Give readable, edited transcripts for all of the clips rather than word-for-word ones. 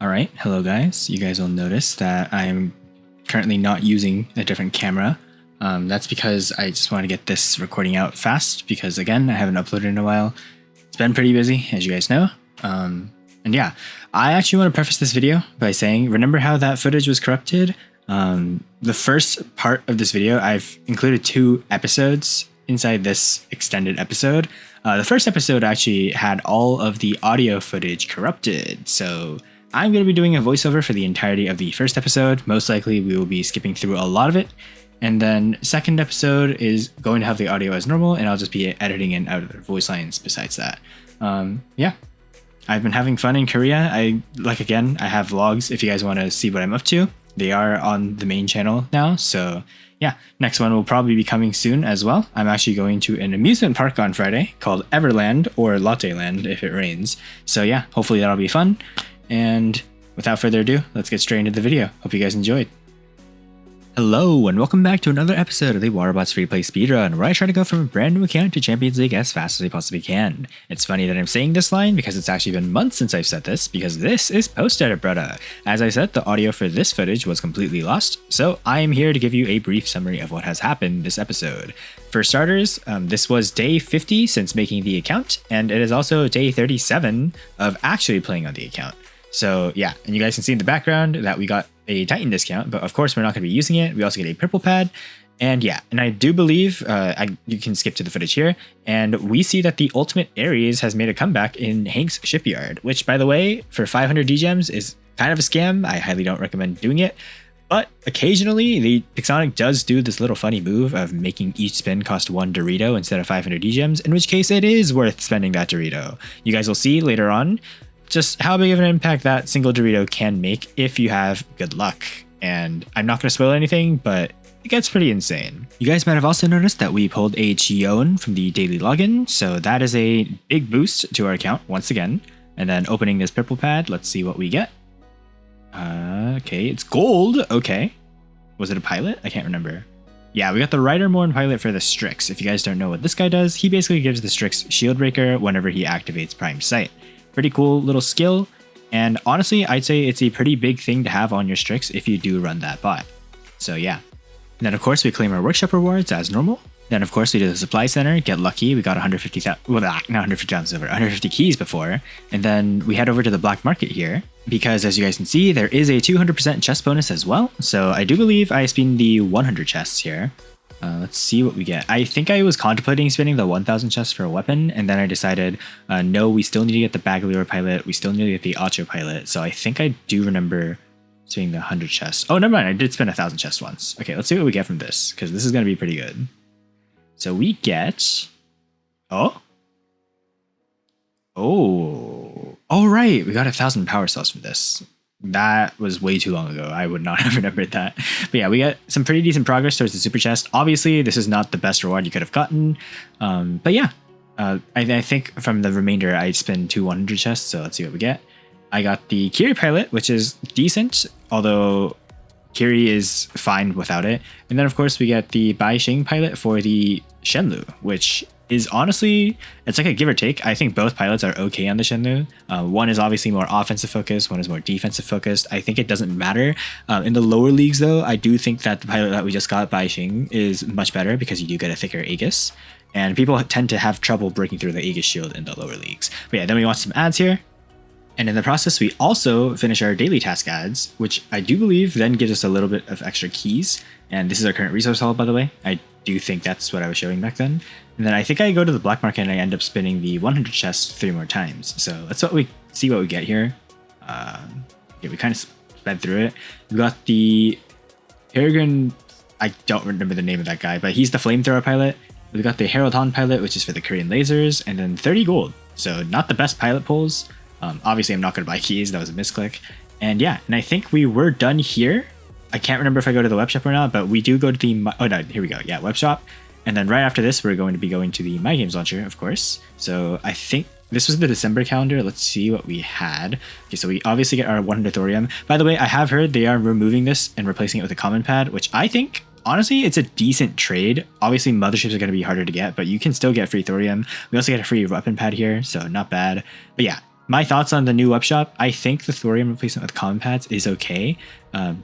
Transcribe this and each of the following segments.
Alright, hello guys. You guys will notice that I'm currently not using a different camera. That's because I just want to get this recording out fast because again, I haven't uploaded in a while. It's been pretty busy, as you guys know. And yeah, I actually want to preface this video by saying, remember how that footage was corrupted? The first part of this video, I've included 2 episodes inside this extended episode. The first episode actually had all of the audio footage corrupted, so I'm going to be doing a voiceover for the entirety of the first episode. Most likely we will be skipping through a lot of it. And then second episode is going to have the audio as normal, and I'll just be editing in out of the voice lines besides that. Yeah, I've been having fun in Korea. I have vlogs if you guys want to see what I'm up to. They are on the main channel now, so yeah, next one will probably be coming soon as well. I'm actually going to an amusement park on Friday called Everland, or Latte Land if it rains. So yeah, hopefully that'll be fun. And without further ado, let's get straight into the video. Hope you guys enjoyed. Hello, and welcome back to another episode of the War Robots Free Play Speedrun, where I try to go from a brand new account to Champions League as fast as I possibly can. It's funny that I'm saying this line because it's actually been months since I've said this, because this is post-edit, brother. As I said, the audio for this footage was completely lost, so I am here to give you a brief summary of what has happened this episode. For starters, this was day 50 since making the account, and it is also day 37 of actually playing on the account. So yeah, and you guys can see in the background that we got a Titan discount, but of course we're not going to be using it. We also get a purple pad, and yeah, and I do believe you can skip to the footage here, and we see that the Ultimate Ares has made a comeback in Hank's shipyard, which by the way, for 500 D-gems is kind of a scam. I highly don't recommend doing it, but occasionally the Pixonic does do this little funny move of making each spin cost 1 Dorito instead of 500 D-gems, in which case it is worth spending that Dorito. You guys will see later on just how big of an impact that single Dorito can make if you have good luck. And I'm not going to spoil anything, but it gets pretty insane. You guys might have also noticed that we pulled a Chion from the daily login, so that is a big boost to our account once again. And then opening this purple pad, let's see what we get. Okay, it's gold. Okay. Was it a pilot? I can't remember. Yeah, we got the Ridermorn pilot for the Strix. If you guys don't know what this guy does, he basically gives the Strix shield breaker whenever he activates Prime Sight. Pretty cool little skill, and honestly, I'd say it's a pretty big thing to have on your Strix if you do run that bot. So yeah. And then of course we claim our workshop rewards as normal. Then of course we do the supply center, get lucky, we got 150,000, well not 150,000 silver, 150 keys before, and then we head over to the black market here, because as you guys can see, there is a 200% chest bonus as well, so I do believe I spin the 100 chests here. Let's see what we get. I think I was contemplating spinning the 1000 chests for a weapon, and then I decided, no, we still need to get the Bagalore pilot, we still need to get the Acho pilot, so I think I do remember spinning the 100 chests. Oh, never mind, I did spin 1000 chests once. Okay, let's see what we get from this, because this is going to be pretty good. So we get... Oh, right, we got 1000 power cells from this. That was way too long ago. I would not have remembered that. But yeah, we got some pretty decent progress towards the super chest. Obviously, this is not the best reward you could have gotten. But yeah, I think from the remainder, I spent 2 100 chests. So let's see what we get. I got the Kiri pilot, which is decent, although Kiri is fine without it. And then of course we get the Bai Xing pilot for the Shenlu, which is honestly, it's like a give or take. I think both pilots are okay on the Shenlu. One is obviously more offensive focused, one is more defensive focused. I think it doesn't matter. In the lower leagues though, I do think that the pilot that we just got, Bai Xing, is much better because you do get a thicker Aegis. And people tend to have trouble breaking through the Aegis shield in the lower leagues. But yeah, then we want some ads here. And in the process, we also finish our daily task ads, which I do believe then gives us a little bit of extra keys. And this is our current resource haul, by the way. I do think that's what I was showing back then. And then I think I go to the black market and I end up spinning the 100 chests 3 more times. So let's see what we get here. Yeah, we kind of sped through it. We got the Peregrine, I don't remember the name of that guy, but he's the flamethrower pilot. We got the Herald Han pilot, which is for the Korean lasers, and then 30 gold. So not the best pilot pulls. Obviously, I'm not going to buy keys. That was a misclick. And yeah, and I think we were done here. I can't remember if I go to the web shop or not, but we do go to the... Oh, no, here we go. Yeah, web shop. And then right after this, we're going to be going to the My Games launcher, of course. So I think this was the December calendar. Let's see what we had. Okay, so we obviously get our 100 thorium. By the way, I have heard they are removing this and replacing it with a common pad, which I think, honestly, it's a decent trade. Obviously, motherships are going to be harder to get, but you can still get free thorium. We also get a free weapon pad here, so not bad. But yeah, my thoughts on the new web shop, I think the thorium replacement with common pads is okay.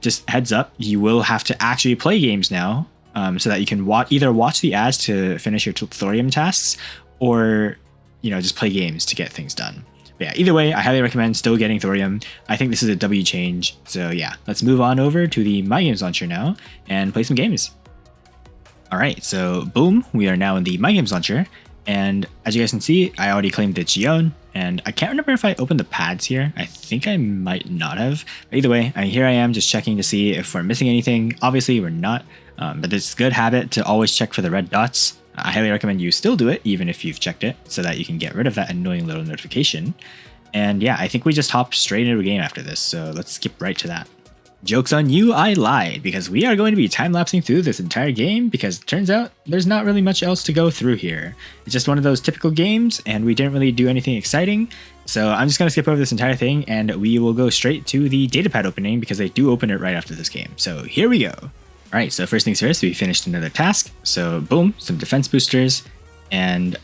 Just heads up, you will have to actually play games now, so that you can either watch the ads to finish your thorium tasks, or just play games to get things done. But yeah, either way, I highly recommend still getting thorium. I think this is a W change. So yeah, let's move on over to the My Games launcher now and play some games. All right, so boom, we are now in the My Games launcher. And as you guys can see, I already claimed the Gion, and I can't remember if I opened the pads here. I think I might not have. But either way, here I am just checking to see if we're missing anything. Obviously, we're not, but it's a good habit to always check for the red dots. I highly recommend you still do it, even if you've checked it, so that you can get rid of that annoying little notification. And yeah, I think we just hop straight into a game after this, so let's skip right to that. Joke's on you, I lied, because we are going to be time-lapsing through this entire game, because it turns out there's not really much else to go through here. It's just one of those typical games, and we didn't really do anything exciting, so I'm just going to skip over this entire thing, and we will go straight to the datapad opening, because they do open it right after this game. So here we go. Alright, so first things first, we finished another task, so boom, some defense boosters, and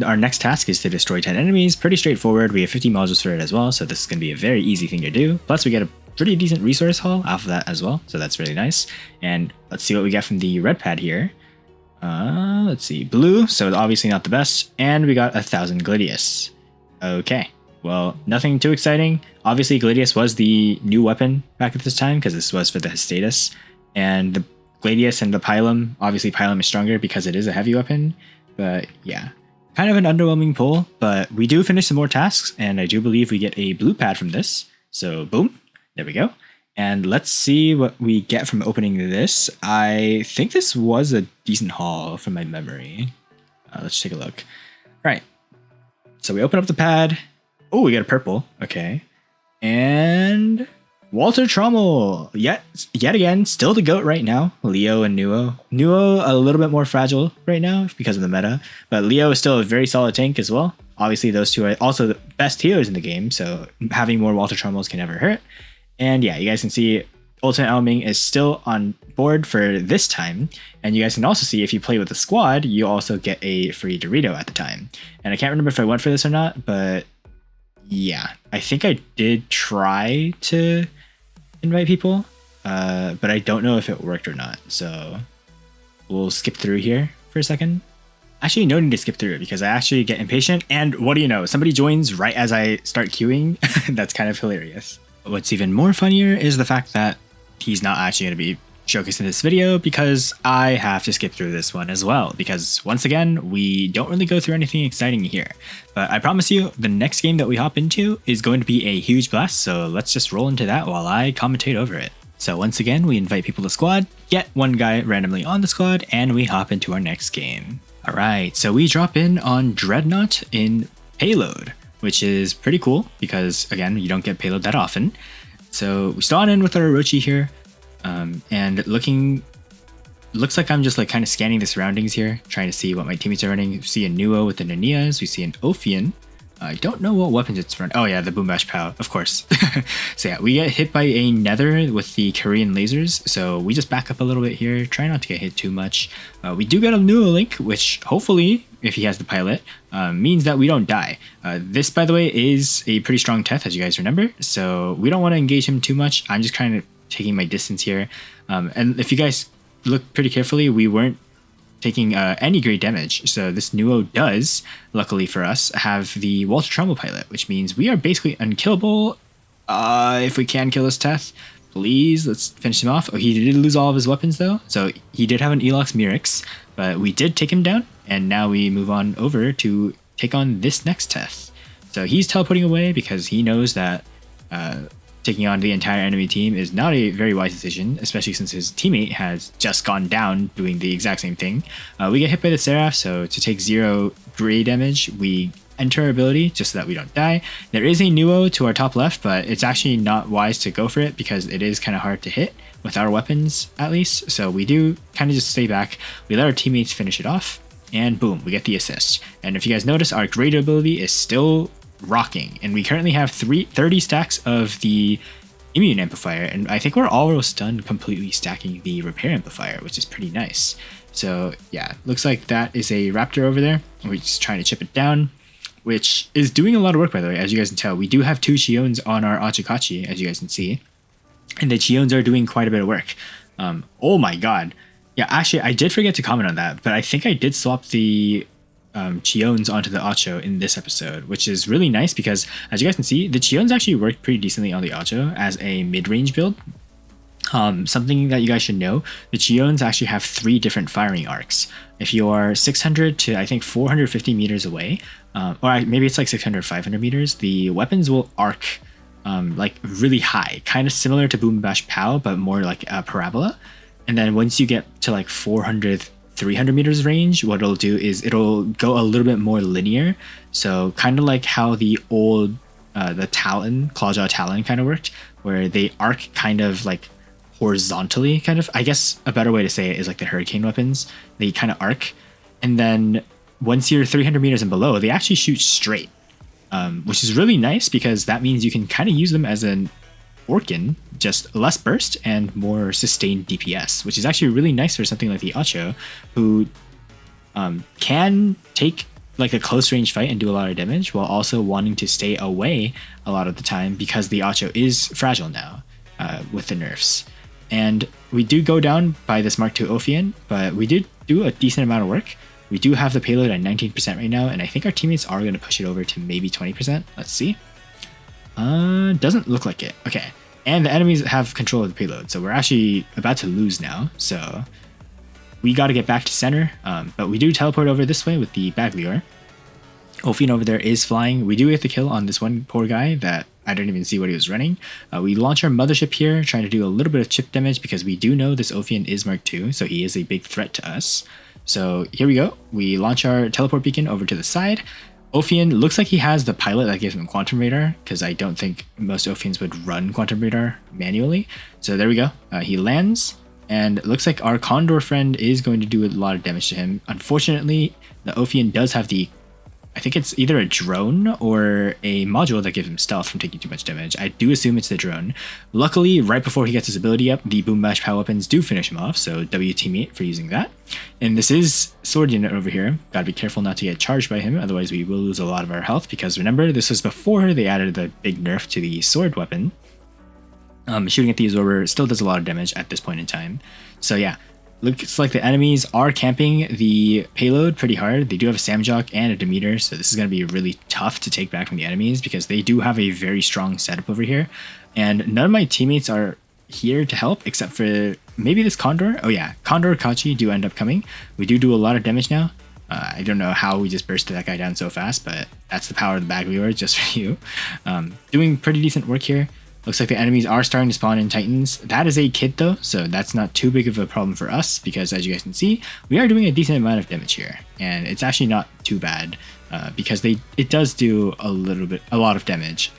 our next task is to destroy 10 enemies. Pretty straightforward, we have 50 modules for it as well, so this is going to be a very easy thing to do. Plus we get a pretty decent resource haul off of that as well, so that's really nice. And let's see what we get from the red pad here. Let's see, blue, so obviously not the best, and we got 1,000 Gladius. Okay, well, nothing too exciting. Obviously Gladius was the new weapon back at this time, because this was for the status. And the Gladius and the Pylum, obviously Pylum is stronger because it is a heavy weapon, but yeah, kind of an underwhelming pull, but we do finish some more tasks, and I do believe we get a blue pad from this, so boom, there we go. And let's see what we get from opening this. I think this was a decent haul from my memory. Let's take a look. All right, so we open up the pad. Oh, we got a purple, okay. And Walter Trommel, yet again, still the GOAT right now. Leo and Nuo. Nuo a little bit more fragile right now because of the meta, but Leo is still a very solid tank as well. Obviously, those two are also the best healers in the game, so having more Walter Trommels can never hurt. And yeah, you guys can see Ultimate Elming is still on board for this time, and you guys can also see if you play with the squad, you also get a free Dorito at the time. And I can't remember if I went for this or not, but yeah, I think I did try to invite people, but I don't know if it worked or not, so we'll skip through here for a second. Actually, no need to skip through it because I actually get impatient, and what do you know, somebody joins right as I start queuing. That's kind of hilarious. But what's even more funnier is the fact that he's not actually going to be showcased in this video, because I have to skip through this one as well, because once again, we don't really go through anything exciting here. But I promise you, the next game that we hop into is going to be a huge blast, so let's just roll into that while I commentate over it. So once again, we invite people to squad, get one guy randomly on the squad, and we hop into our next game. Alright, so we drop in on Dreadnought in Payload, which is pretty cool, because again, you don't get Payload that often. So we start in with our Orochi here. And looks like I'm just like kind of scanning the surroundings here, trying to see what my teammates are running. We see a Nuo with the Nanias, we see an Ophian. I don't know what weapons it's running. Oh yeah, the Boom Bash Pow, of course. So yeah, we get hit by a Nether with the Korean lasers, so we just back up a little bit here, try not to get hit too much. We do get a Nuo Link, which hopefully, if he has the pilot, means that we don't die. This, by the way, is a pretty strong Teth, as you guys remember, so we don't want to engage him too much. I'm just kind of taking my distance here, and if you guys look pretty carefully, we weren't taking any great damage, so this Nuo does, luckily for us, have the Walter Trommel pilot, which means we are basically unkillable. If we can kill this Teth, please, let's finish him off. Oh, he did lose all of his weapons though, so he did have an Elox Myrix, but we did take him down, and now we move on over to take on this next Teth. So he's teleporting away because he knows that taking on the entire enemy team is not a very wise decision, especially since his teammate has just gone down doing the exact same thing. We get hit by the Seraph, so to take 0 gray damage, we enter our ability just so that we don't die. There is a Nuo to our top left, but it's actually not wise to go for it because it is kind of hard to hit with our weapons, at least. So we do kind of just stay back. We let our teammates finish it off, and boom, we get the assist. And if you guys notice, our great ability is still rocking, and we currently have 30 stacks of the immune amplifier, and I think we're almost done completely stacking the repair amplifier, which is pretty nice. So yeah, looks like that is a raptor over there. We're just trying to chip it down. which is doing a lot of work, by the way. As you guys can tell, we do have 2 Chiones on our Achikachi, as you guys can see. And the Chiones are doing quite a bit of work. Oh my god. Yeah, actually, I did forget to comment on that, but I think I did swap the Chiones onto the Acho in this episode, which is really nice because, as you guys can see, the Chiones actually worked pretty decently on the Acho as a mid-range build. Something that you guys should know, the Chiones actually have 3 different firing arcs. If you are 600 to, I think, 450 meters away, or maybe it's like 600, 500 meters, the weapons will arc like really high, kind of similar to Boom Bash Pow, but more like a parabola. And then once you get to like 400, 300 meters range, what it'll do is it'll go a little bit more linear. So kind of like how the old, the Talon, Clawjaw Talon kind of worked, where they arc kind of like horizontally, kind of. I guess a better way to say it is like the Hurricane weapons. They kind of arc. And then once you're 300 meters and below, they actually shoot straight, which is really nice because that means you can kind of use them as an Orkin, just less burst and more sustained DPS, which is actually really nice for something like the Acho, who can take like a close range fight and do a lot of damage while also wanting to stay away a lot of the time because the Acho is fragile now with the nerfs. And we do go down by this Mark II Ophion, but we did do a decent amount of work. We do have the payload at 19% right now, and I think our teammates are going to push it over to maybe 20%. Let's see. Doesn't look like it. Okay. And the enemies have control of the payload, so we're actually about to lose now. So we got to get back to center, but we do teleport over this way with the Baglior. Ophion over there is flying. We do get the kill on this one poor guy that I didn't even see what he was running. We launch our mothership here, trying to do a little bit of chip damage because we do know this Ophion is Mark II, so he is a big threat to us. So here we go. We launch our teleport beacon over to the side. Ophion looks like he has the pilot that gives him Quantum Radar, because I don't think most Ophions would run Quantum Radar manually. So there we go. He lands, and it looks like our Condor friend is going to do a lot of damage to him. Unfortunately, the Ophion does have the, I think it's either a drone or a module that gives him stealth from taking too much damage. I do assume it's the drone. Luckily, right before he gets his ability up, the Boom Bash Power weapons do finish him off, so W teammate for using that. And this is Sword Unit over here. Gotta be careful not to get charged by him, otherwise we will lose a lot of our health, because remember, this was before they added the big nerf to the sword weapon. Shooting at the Absorber still does a lot of damage at this point in time. So yeah. Looks like the enemies are camping the payload pretty hard. They do have a Samjock and a Demeter, so this is going to be really tough to take back from the enemies because they do have a very strong setup over here. And none of my teammates are here to help except for maybe this Condor. Oh yeah, Condor Kachi do end up coming. We do a lot of damage now. I don't know how we just bursted that guy down so fast, but that's the power of the Baglior just for you. Doing pretty decent work here. Looks like the enemies are starting to spawn in Titans. That is a kid though, so that's not too big of a problem for us because as you guys can see, we are doing a decent amount of damage here. And it's actually not too bad because it does do a lot of damage.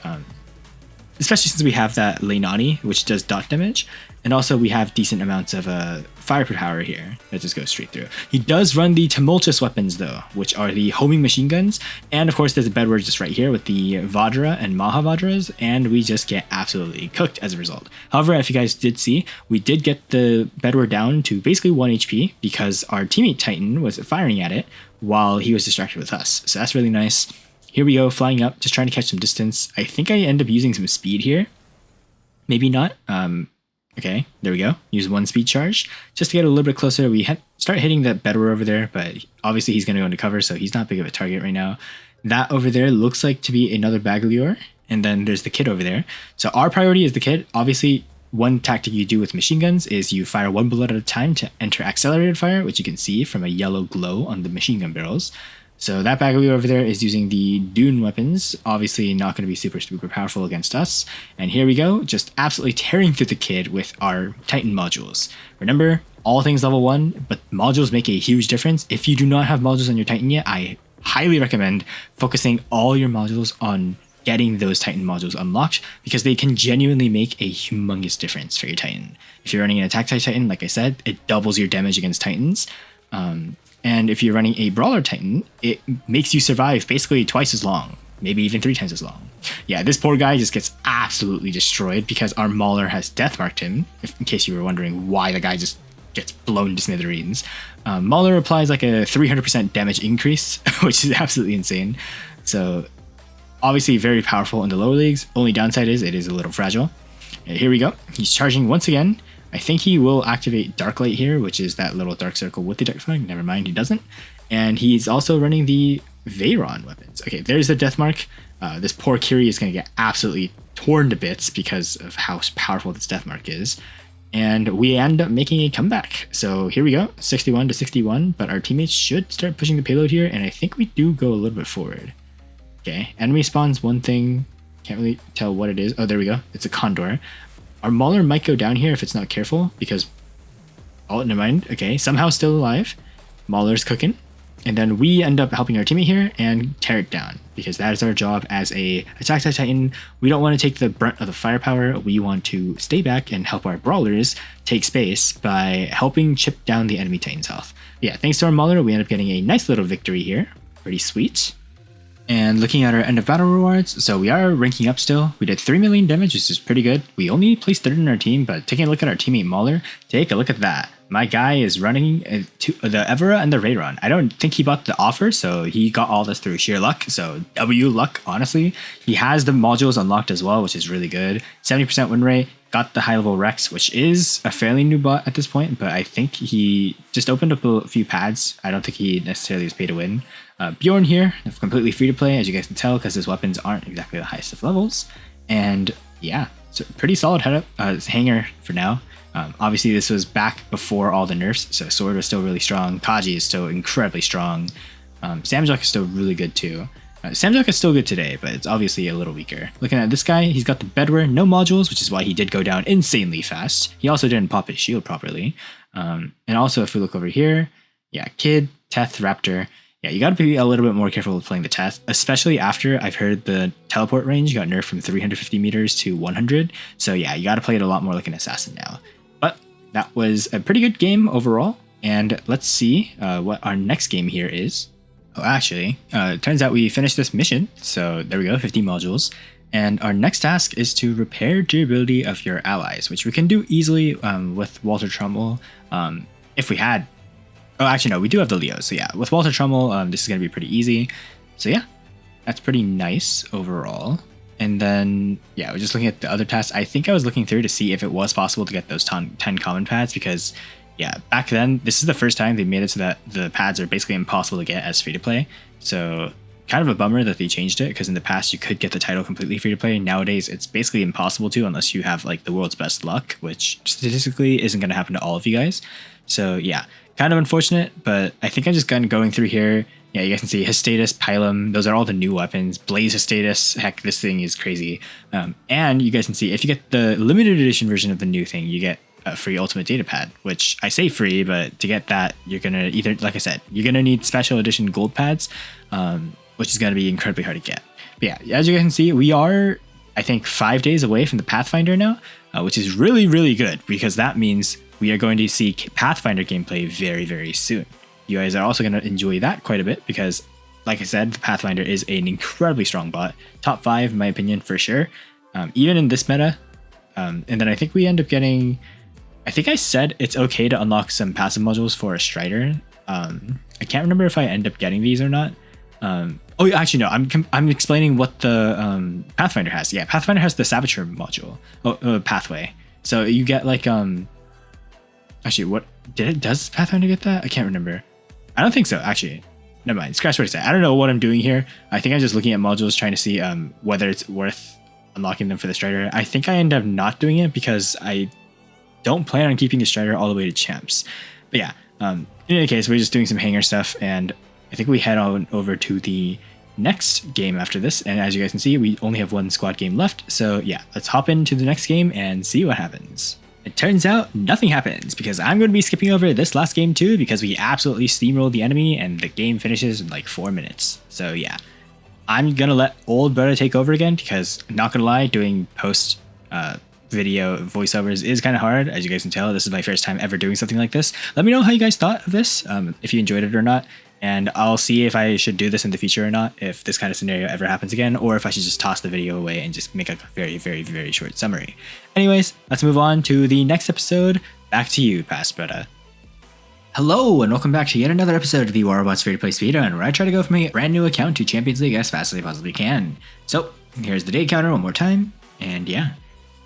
Especially since we have that Leinani, which does dot damage. And also we have decent amounts of fire power here that just goes straight through. He does run the tumultuous weapons though, which are the homing machine guns. And of course there's a bedward just right here with the Vajra and Mahavajras, and we just get absolutely cooked as a result. However, if you guys did see, we did get the bedward down to basically 1 HP because our teammate Titan was firing at it while he was distracted with us. So that's really nice. Here we go, flying up, just trying to catch some distance. I think I end up using some speed here. Maybe not. Okay, there we go. Use 1 speed charge. Just to get a little bit closer, we start hitting that bedwar over there, but obviously he's going to go into cover, so he's not big of a target right now. That over there looks like to be another Baglior, and then there's the kid over there. So our priority is the kid. Obviously, one tactic you do with machine guns is you fire 1 bullet at a time to enter accelerated fire, which you can see from a yellow glow on the machine gun barrels. So that Baglior over there is using the Dune weapons, obviously not going to be super powerful against us. And here we go, just absolutely tearing through the kid with our Titan modules. Remember, all things level 1, but modules make a huge difference. If you do not have modules on your Titan yet, I highly recommend focusing all your modules on getting those Titan modules unlocked because they can genuinely make a humongous difference for your Titan. If you're running an attack type Titan, like I said, it doubles your damage against Titans. And if you're running a Brawler Titan, it makes you survive basically twice as long, maybe even 3 times as long. Yeah, this poor guy just gets absolutely destroyed because our Mauler has death marked him, in case you were wondering why the guy just gets blown to smithereens. Mauler applies like a 300% damage increase, which is absolutely insane. So obviously very powerful in the lower leagues. Only downside is it is a little fragile. And here we go. He's charging once again. I think he will activate Dark Light here, which is that little dark circle with the Dark Flag. Never mind, he doesn't. And he's also running the Veyron weapons. Okay, there's the Death Mark. This poor Kiri is going to get absolutely torn to bits because of how powerful this Death Mark is. And we end up making a comeback. So here we go, 61 to 61, but our teammates should start pushing the payload here, and I think we do go a little bit forward. Okay, enemy spawns one thing, can't really tell what it is. Oh, there we go, it's a Condor. Our Mauler might go down here if it's not careful, because, oh, never mind. Okay, somehow still alive. Mauler's cooking. And then we end up helping our teammate here and tear it down, because that is our job as a Attack Titan. We don't want to take the brunt of the firepower. We want to stay back and help our brawlers take space by helping chip down the enemy Titan's health. Yeah, thanks to our Mauler, we end up getting a nice little victory here. Pretty sweet. And looking at our end of battle rewards, so we are ranking up still. We did 3 million damage, which is pretty good. We only placed third in our team, but taking a look at our teammate Mauler, take a look at that. My guy is running to the Evera and the Rayron. I don't think he bought the offer, so he got all this through sheer luck. So W luck, honestly. He has the modules unlocked as well, which is really good. 70% win rate. Got the high level Rex, which is a fairly new bot at this point, but I think he just opened up a few pads. I don't think he necessarily was pay to win. Bjorn here, completely free to play, as you guys can tell, because his weapons aren't exactly the highest of levels. And yeah, so pretty solid head up. Hangar for now. Obviously, this was back before all the nerfs, so Sword was still really strong. Kaji is still incredibly strong. Samjok is still really good too. Samjok is still good today, but it's obviously a little weaker. Looking at this guy, he's got the bedware, no modules, which is why he did go down insanely fast. He also didn't pop his shield properly. And also, if we look over here, yeah, Kid, Teth, Raptor. Yeah, you got to be a little bit more careful with playing the Teth, especially after I've heard the teleport range got nerfed from 350 meters to 100. So yeah, you got to play it a lot more like an assassin now. But that was a pretty good game overall. And let's see what our next game here is. Oh, actually, it turns out we finished this mission. So there we go, 50 modules. And our next task is to repair durability of your allies, which we can do easily with Walter Trumbull. If we had... Oh, actually, no, we do have the Leo. So yeah, with Walter Trumbull, this is going to be pretty easy. So yeah, that's pretty nice overall. And then, yeah, we're just looking at the other tasks. I think I was looking through to see if it was possible to get those 10 common pads, because yeah, back then, this is the first time they made it so that the pads are basically impossible to get as free to play. So kind of a bummer that they changed it, because in the past you could get the title completely free to play. Nowadays, it's basically impossible to, unless you have like the world's best luck, which statistically isn't going to happen to all of you guys. So yeah, kind of unfortunate, but I think I'm just kind of going through here. Yeah, you guys can see his status, Pylum, those are all the new weapons. Blaze his status, heck, this thing is crazy. And you guys can see if you get the limited edition version of the new thing, you get a free ultimate data pad, which I say free, but to get that, you're gonna either, like I said, you're gonna need special edition gold pads, which is gonna be incredibly hard to get. But yeah, as you guys can see, we are, I think, 5 days away from the Pathfinder now, which is really, really good, because that means we are going to see Pathfinder gameplay very, very soon. You guys are also going to enjoy that quite a bit, because, like I said, the Pathfinder is an incredibly strong bot. Top 5, in my opinion, for sure. Even in this meta. And then I think we end up getting... I think I said it's okay to unlock some passive modules for a Strider. I can't remember if I end up getting these or not. Oh, actually, no. I'm explaining what the Pathfinder has. Yeah, Pathfinder has the Saboteur module. Pathway. So you get like... Actually, what... Does Pathfinder get that? I can't remember. I don't think so, actually. Never mind. Scratch what I said. I don't know what I'm doing here. I think I'm just looking at modules trying to see whether it's worth unlocking them for the Strider. I think I end up not doing it because I don't plan on keeping the Strider all the way to champs. But yeah, in any case, we're just doing some Hangar stuff, and I think we head on over to the next game after this. And as you guys can see, we only have one squad game left. So yeah, let's hop into the next game and see what happens. It turns out nothing happens, because I'm going to be skipping over this last game too, because we absolutely steamrolled the enemy and the game finishes in like 4 minutes. So yeah, I'm going to let old brother take over again, because I'm not going to lie, doing post video voiceovers is kind of hard. As you guys can tell, this is my first time ever doing something like this. Let me know how you guys thought of this, if you enjoyed it or not. And I'll see if I should do this in the future or not, if this kind of scenario ever happens again, or if I should just toss the video away and just make a very, very, very short summary. Anyways, let's move on to the next episode. Back to you, Past Brother. Hello and welcome back to yet another episode of the War Robots Speedrun, where I try to go from a brand new account to Champions League as fast as I possibly can. So here's the day counter one more time, and yeah,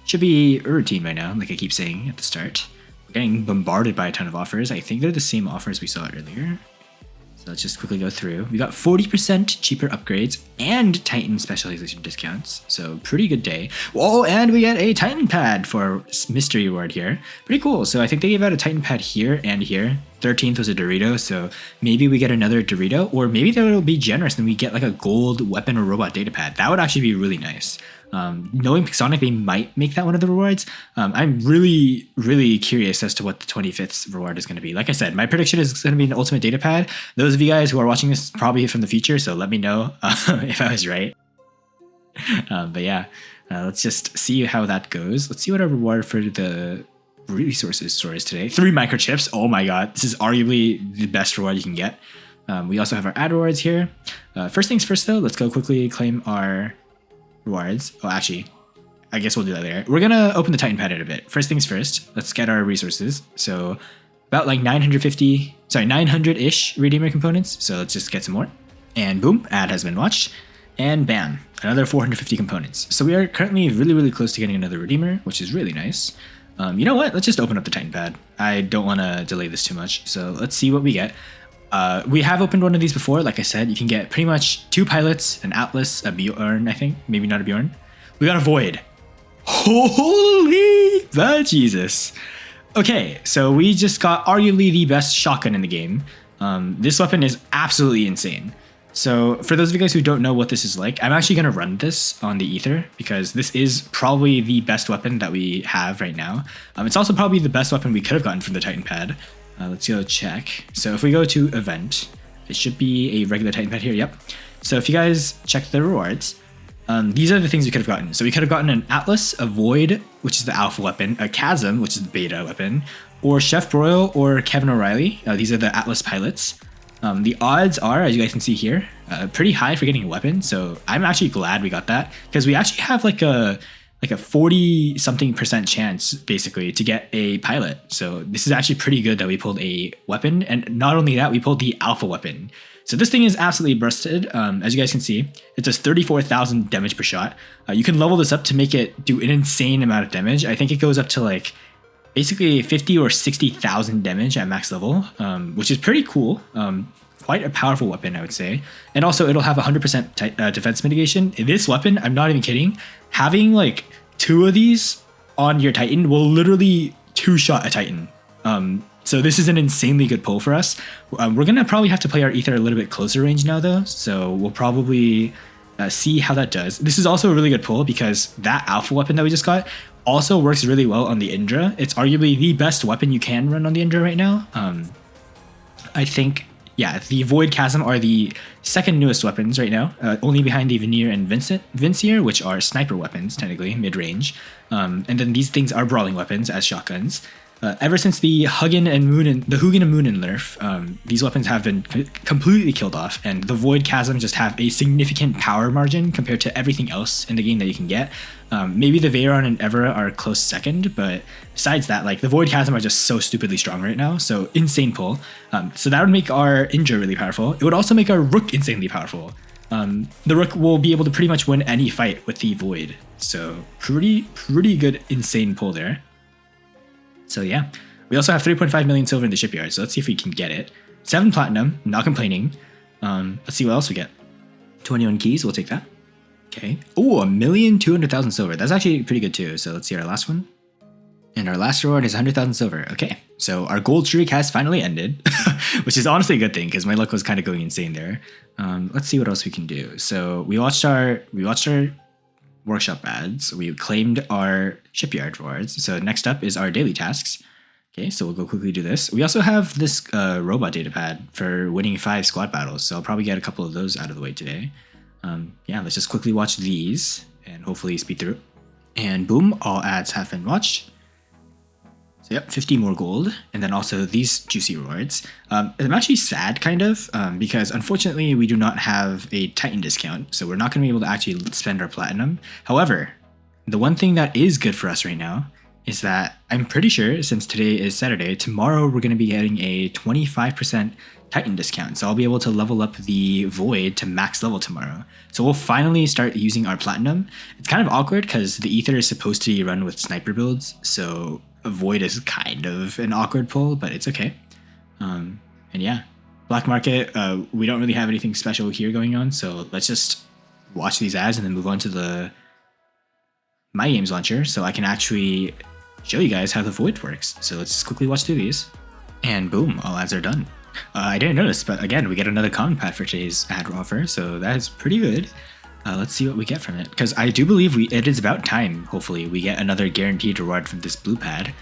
should be a routine by now, like I keep saying at the start. We're getting bombarded by a ton of offers. I think they're the same offers we saw earlier. So let's just quickly go through. We got 40% cheaper upgrades and Titan specialization discounts. So pretty good day. Whoa, and we get a Titan pad for mystery reward here. Pretty cool. So I think they gave out a Titan pad here and here. 13th was a Dorito, so maybe we get another Dorito, or maybe they'll be generous and we get like a gold weapon or robot data pad. That would actually be really nice. Knowing Pixonic, they might make that one of the rewards. I'm really curious as to what the 25th reward is going to be. Like I said, my prediction is going to be an ultimate data pad. Those of you guys who are watching this probably from the future, so let me know if I was right. But yeah, let's just see how that goes. Let's see what our reward for the resources store is today. 3 microchips. Oh my god, this is arguably the best reward you can get. We also have our ad rewards here. First things first though, let's go quickly claim our rewards. Oh, actually, I guess we'll do that later. We're gonna open the Titan pad in a bit. First things first, let's get our resources. So about like 900-ish redeemer components. So let's just get some more. And boom, ad has been watched. And bam, another 450 components. So we are currently really close to getting another redeemer, which is really nice. You know what? Let's just open up the Titan pad. I don't want to delay this too much. So let's see what we get. We have opened one of these before. Like I said, you can get pretty much 2 pilots, an Atlas, a Bjorn, I think. Maybe not a Bjorn. We got a Void. Holy Jesus. Okay, so we just got arguably the best shotgun in the game. This weapon is absolutely insane. So for those of you guys who don't know what this is like, I'm actually going to run this on the Ether because this is probably the best weapon that we have right now. It's also probably the best weapon we could have gotten from the Titan pad. Let's go check. So if we go to event, it should be a regular Titan pad here. Yep. So if you guys check the rewards, these are the things we could have gotten. So we could have gotten an Atlas, a Void, which is the alpha weapon, a Chasm, which is the beta weapon, or Chef Broyle or Kevin O'Reilly. These are the Atlas pilots. The odds are, as you guys can see here, pretty high for getting a weapon. So I'm actually glad we got that because we actually have like a 40-something% chance basically to get a pilot. So this is actually pretty good that we pulled a weapon, and not only that, we pulled the alpha weapon. So this thing is absolutely busted. As you guys can see, it does 34,000 damage per shot. You can level this up to make it do an insane amount of damage. I think it goes up to like basically 50 or 60,000 damage at max level, which is pretty cool. Quite a powerful weapon, I would say. And also it'll have 100% defense mitigation. This weapon, I'm not even kidding, having like 2 of these on your Titan will literally 2-shot a Titan. So this is an insanely good pull for us. We're gonna probably have to play our Ether a little bit closer range now though, so we'll probably see how that does. This is also a really good pull because that alpha weapon that we just got also works really well on the Indra. It's arguably the best weapon you can run on the Indra right now. I think, yeah, the Void Chasm are the second newest weapons right now, only behind the Veneer and Vincier, which are sniper weapons, technically, mid-range. And then these things are brawling weapons as shotguns. Ever since the Hugin and Moonin nerf, these weapons have been completely killed off, and the Void Chasm just have a significant power margin compared to everything else in the game that you can get. Maybe the Veyron and Evera are a close second, but besides that, like the Void Chasm are just so stupidly strong right now, so insane pull. So that would make our Indra really powerful. It would also make our Rook insanely powerful. The Rook will be able to pretty much win any fight with the Void, so pretty good insane pull there. So yeah, we also have 3.5 million silver in the shipyard, so let's see if we can get it. 7 platinum, not complaining. Let's see what else we get. 21 keys, we'll take that. Okay. Oh, 1,200,000 silver. That's actually pretty good too. So let's see our last one. And our last reward is 100,000 silver. Okay, so our gold streak has finally ended, which is honestly a good thing because my luck was kind of going insane there. Let's see what else we can do. So we watched our workshop ads. We claimed our shipyard rewards. So next up is our daily tasks. Okay, so we'll go quickly do this. We also have this robot data pad for winning 5 squad battles. So I'll probably get a couple of those out of the way today. Yeah, let's just quickly watch these and hopefully speed through. And boom, all ads have been watched. So yep, 50 more gold, and then also these juicy rewards. I'm actually sad, kind of, because unfortunately we do not have a Titan discount, so we're not going to be able to actually spend our platinum. However, the one thing that is good for us right now is that I'm pretty sure since today is Saturday, tomorrow we're going to be getting a 25% Titan discount. So I'll be able to level up the Void to max level tomorrow. So we'll finally start using our Platinum. It's kind of awkward because the Ether is supposed to be run with sniper builds. So a Void is kind of an awkward pull, but it's okay. And yeah, Black Market, we don't really have anything special here going on. So let's just watch these ads and then move on to the My Games launcher so I can actually show you guys how the Void works. So let's just quickly watch through these. And boom, all ads are done. I didn't notice, but again, we get another common pad for today's ad offer, so that is pretty good. Let's see what we get from it, because I do believe it is about time, hopefully, we get another guaranteed reward from this blue pad,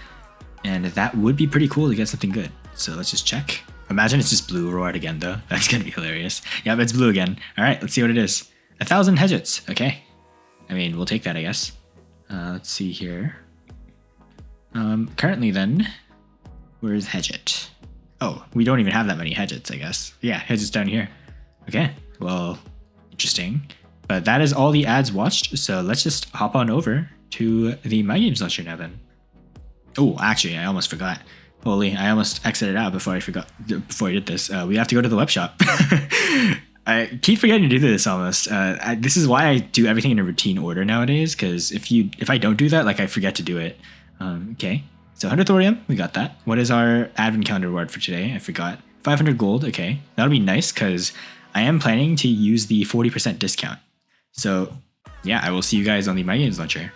and that would be pretty cool to get something good. So let's just check. Imagine it's just blue reward again, though. That's going to be hilarious. Yeah, but it's blue again. All right, let's see what it is. 1,000 hedgets. Okay. I mean, we'll take that, I guess. Let's see here. Currently, then, where's hedget? Oh, we don't even have that many hedgets, I guess. Yeah, hedgets down here. Okay, well, interesting. But that is all the ads watched, so let's just hop on over to the My Games launcher now then. Oh, actually, I almost forgot. Holy, I almost exited out before I did this. We have to go to the web shop. I keep forgetting to do this almost. This is why I do everything in a routine order nowadays, because if I don't do that, like I forget to do it. Okay. So 100 thorium, we got that. What is our advent calendar reward for today? I forgot. 500 gold, okay. That'll be nice because I am planning to use the 40% discount. So yeah, I will see you guys on the My Games launcher.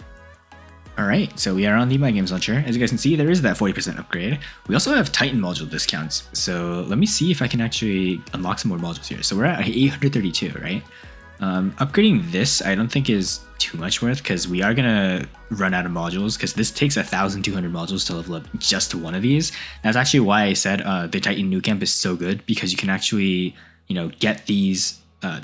All right, so we are on the My Games launcher. As you guys can see, there is that 40% upgrade. We also have Titan module discounts. So let me see if I can actually unlock some more modules here. So we're at 832, right? Upgrading this, I don't think is too much worth because we are gonna run out of modules because this takes 1,200 modules to level up just to one of these. That's actually why I said the Titan New Camp is so good, because you can actually, get these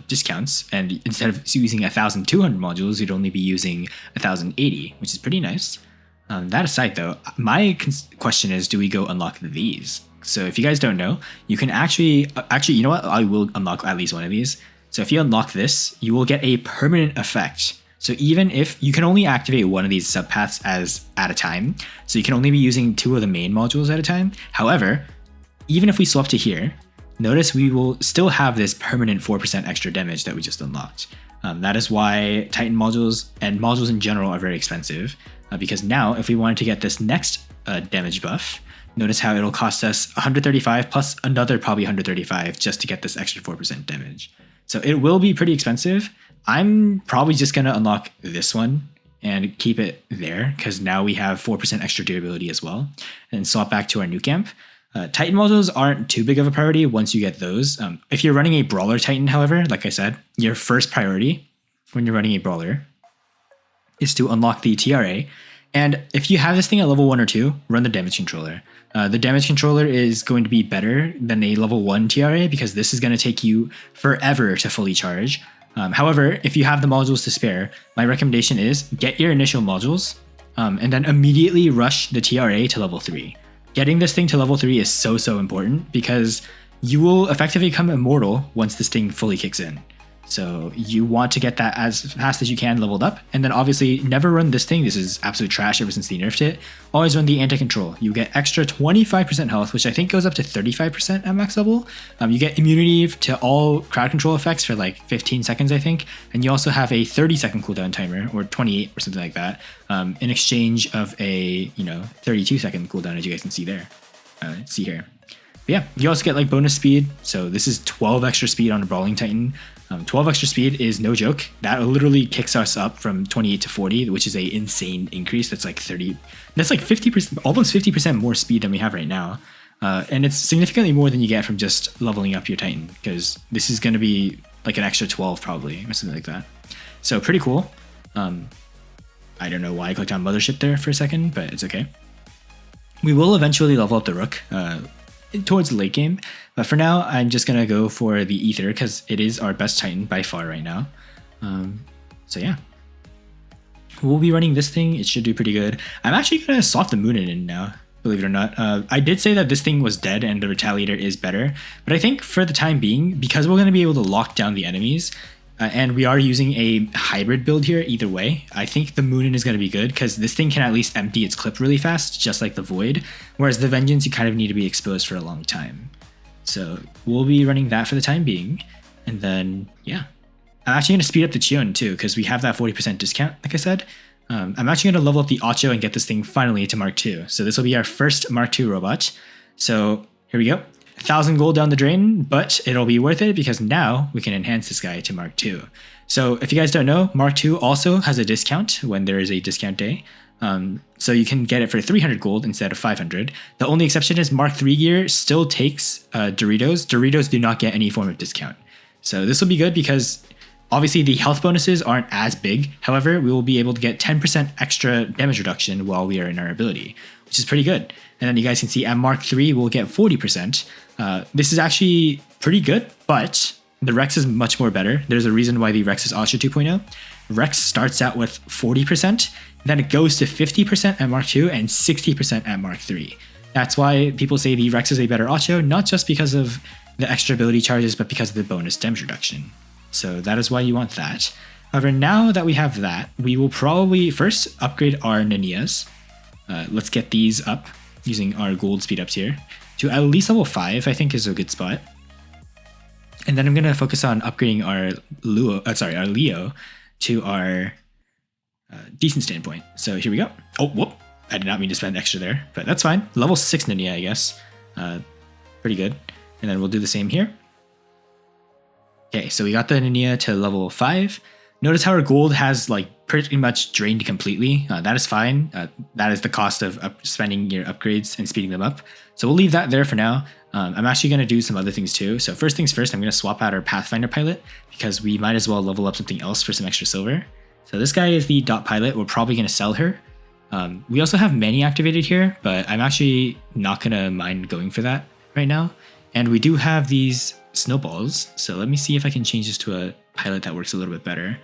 discounts, and instead of using 1,200 modules, you'd only be using 1,080, which is pretty nice. That aside though, my question is, do we go unlock these? So if you guys don't know, you can actually, you know what? I will unlock at least one of these. So if you unlock this, you will get a permanent effect. So even if you can only activate one of these subpaths at a time, so you can only be using 2 of the main modules at a time. However, even if we swap to here, notice we will still have this permanent 4% extra damage that we just unlocked. That is why Titan modules and modules in general are very expensive, because now if we wanted to get this next damage buff, notice how it'll cost us 135 plus another probably 135 just to get this extra 4% damage. So it will be pretty expensive. I'm probably just going to unlock this one and keep it there because now we have 4% extra durability as well, and swap back to our new camp. Titan modules aren't too big of a priority once you get those. If you're running a Brawler Titan, however, like I said, your first priority when you're running a Brawler is to unlock the TRA. And if you have this thing at level 1 or 2, run the Damage Controller. The Damage Controller is going to be better than a level 1 TRA because this is going to take you forever to fully charge. However, if you have the modules to spare, my recommendation is get your initial modules and then immediately rush the TRA to level 3. Getting this thing to level 3 is so important because you will effectively become immortal once this thing fully kicks in. So you want to get that as fast as you can leveled up, and then obviously never run this thing. This is absolute trash ever since they nerfed it. Always run the anti-control. You get extra 25% health, which I think goes up to 35% at max level. You get immunity to all crowd control effects for like 15 seconds, I think. And you also have a 30-second cooldown timer, or 28 or something like that, in exchange of a 32-second cooldown, as you guys can see there. See here. But yeah, you also get like bonus speed. So this is 12 extra speed on a Brawling Titan. 12 extra speed is no joke. That literally kicks us up from 28 to 40, which is an insane increase. That's like 30. That's like 50%, almost 50% more speed than we have right now. And it's significantly more than you get from just leveling up your Titan, because this is going to be like an extra 12 probably, or something like that. So pretty cool. I don't know why I clicked on Mothership there for a second, but it's okay. We will eventually level up the Rook towards the late game, but for now I'm just gonna go for the Ether because it is our best Titan by far right now. So yeah, we'll be running this thing. It should do pretty good. I'm actually gonna swap the Moonin in now, believe it or not. I did say that this thing was dead and the Retaliator is better, but I think for the time being, because we're gonna be able to lock down the enemies, And we are using a hybrid build here either way. I think the Moonin is going to be good because this thing can at least empty its clip really fast, just like the Void. Whereas the Vengeance, you kind of need to be exposed for a long time. So we'll be running that for the time being. And then, yeah. I'm actually going to speed up the Chion too because we have that 40% discount, like I said. I'm actually going to level up the Acho and get this thing finally to Mark II. So this will be our first Mark II robot. So here we go. 1,000 gold down the drain, but it'll be worth it because now we can enhance this guy to Mark II. So if you guys don't know, Mark II also has a discount when there is a discount day. So you can get it for 300 gold instead of 500. The only exception is Mark III gear still takes Doritos. Doritos do not get any form of discount. So this will be good because obviously the health bonuses aren't as big. However, we will be able to get 10% extra damage reduction while we are in our ability, which is pretty good. And then you guys can see at Mark III, we'll get 40%. This is actually pretty good, but the Rex is much more better. There's a reason why the Rex is Asha 2.0. Rex starts out with 40%, then it goes to 50% at Mark II and 60% at Mark III. That's why people say the Rex is a better Acho, not just because of the extra ability charges, but because of the bonus damage reduction. So that is why you want that. However, now that we have that, we will probably first upgrade our Nanias. Let's get these up using our gold speed ups here to at least level 5, I think is a good spot. And then I'm going to focus on upgrading our Leo to our decent standpoint. So here we go. Oh, whoop. I did not mean to spend extra there, but that's fine. Level 6 Nania, I guess. Pretty good. And then we'll do the same here. Okay, so we got the Nania to level 5. Notice how our gold has like pretty much drained completely. That is fine. That is the cost of spending your upgrades and speeding them up. So we'll leave that there for now. I'm actually going to do some other things too. So first things first, I'm going to swap out our Pathfinder pilot because we might as well level up something else for some extra silver. So this guy is the Dot pilot. We're probably going to sell her. We also have Many activated here, but I'm actually not going to mind going for that right now. And we do have these snowballs. So let me see if I can change this to a pilot that works a little bit better.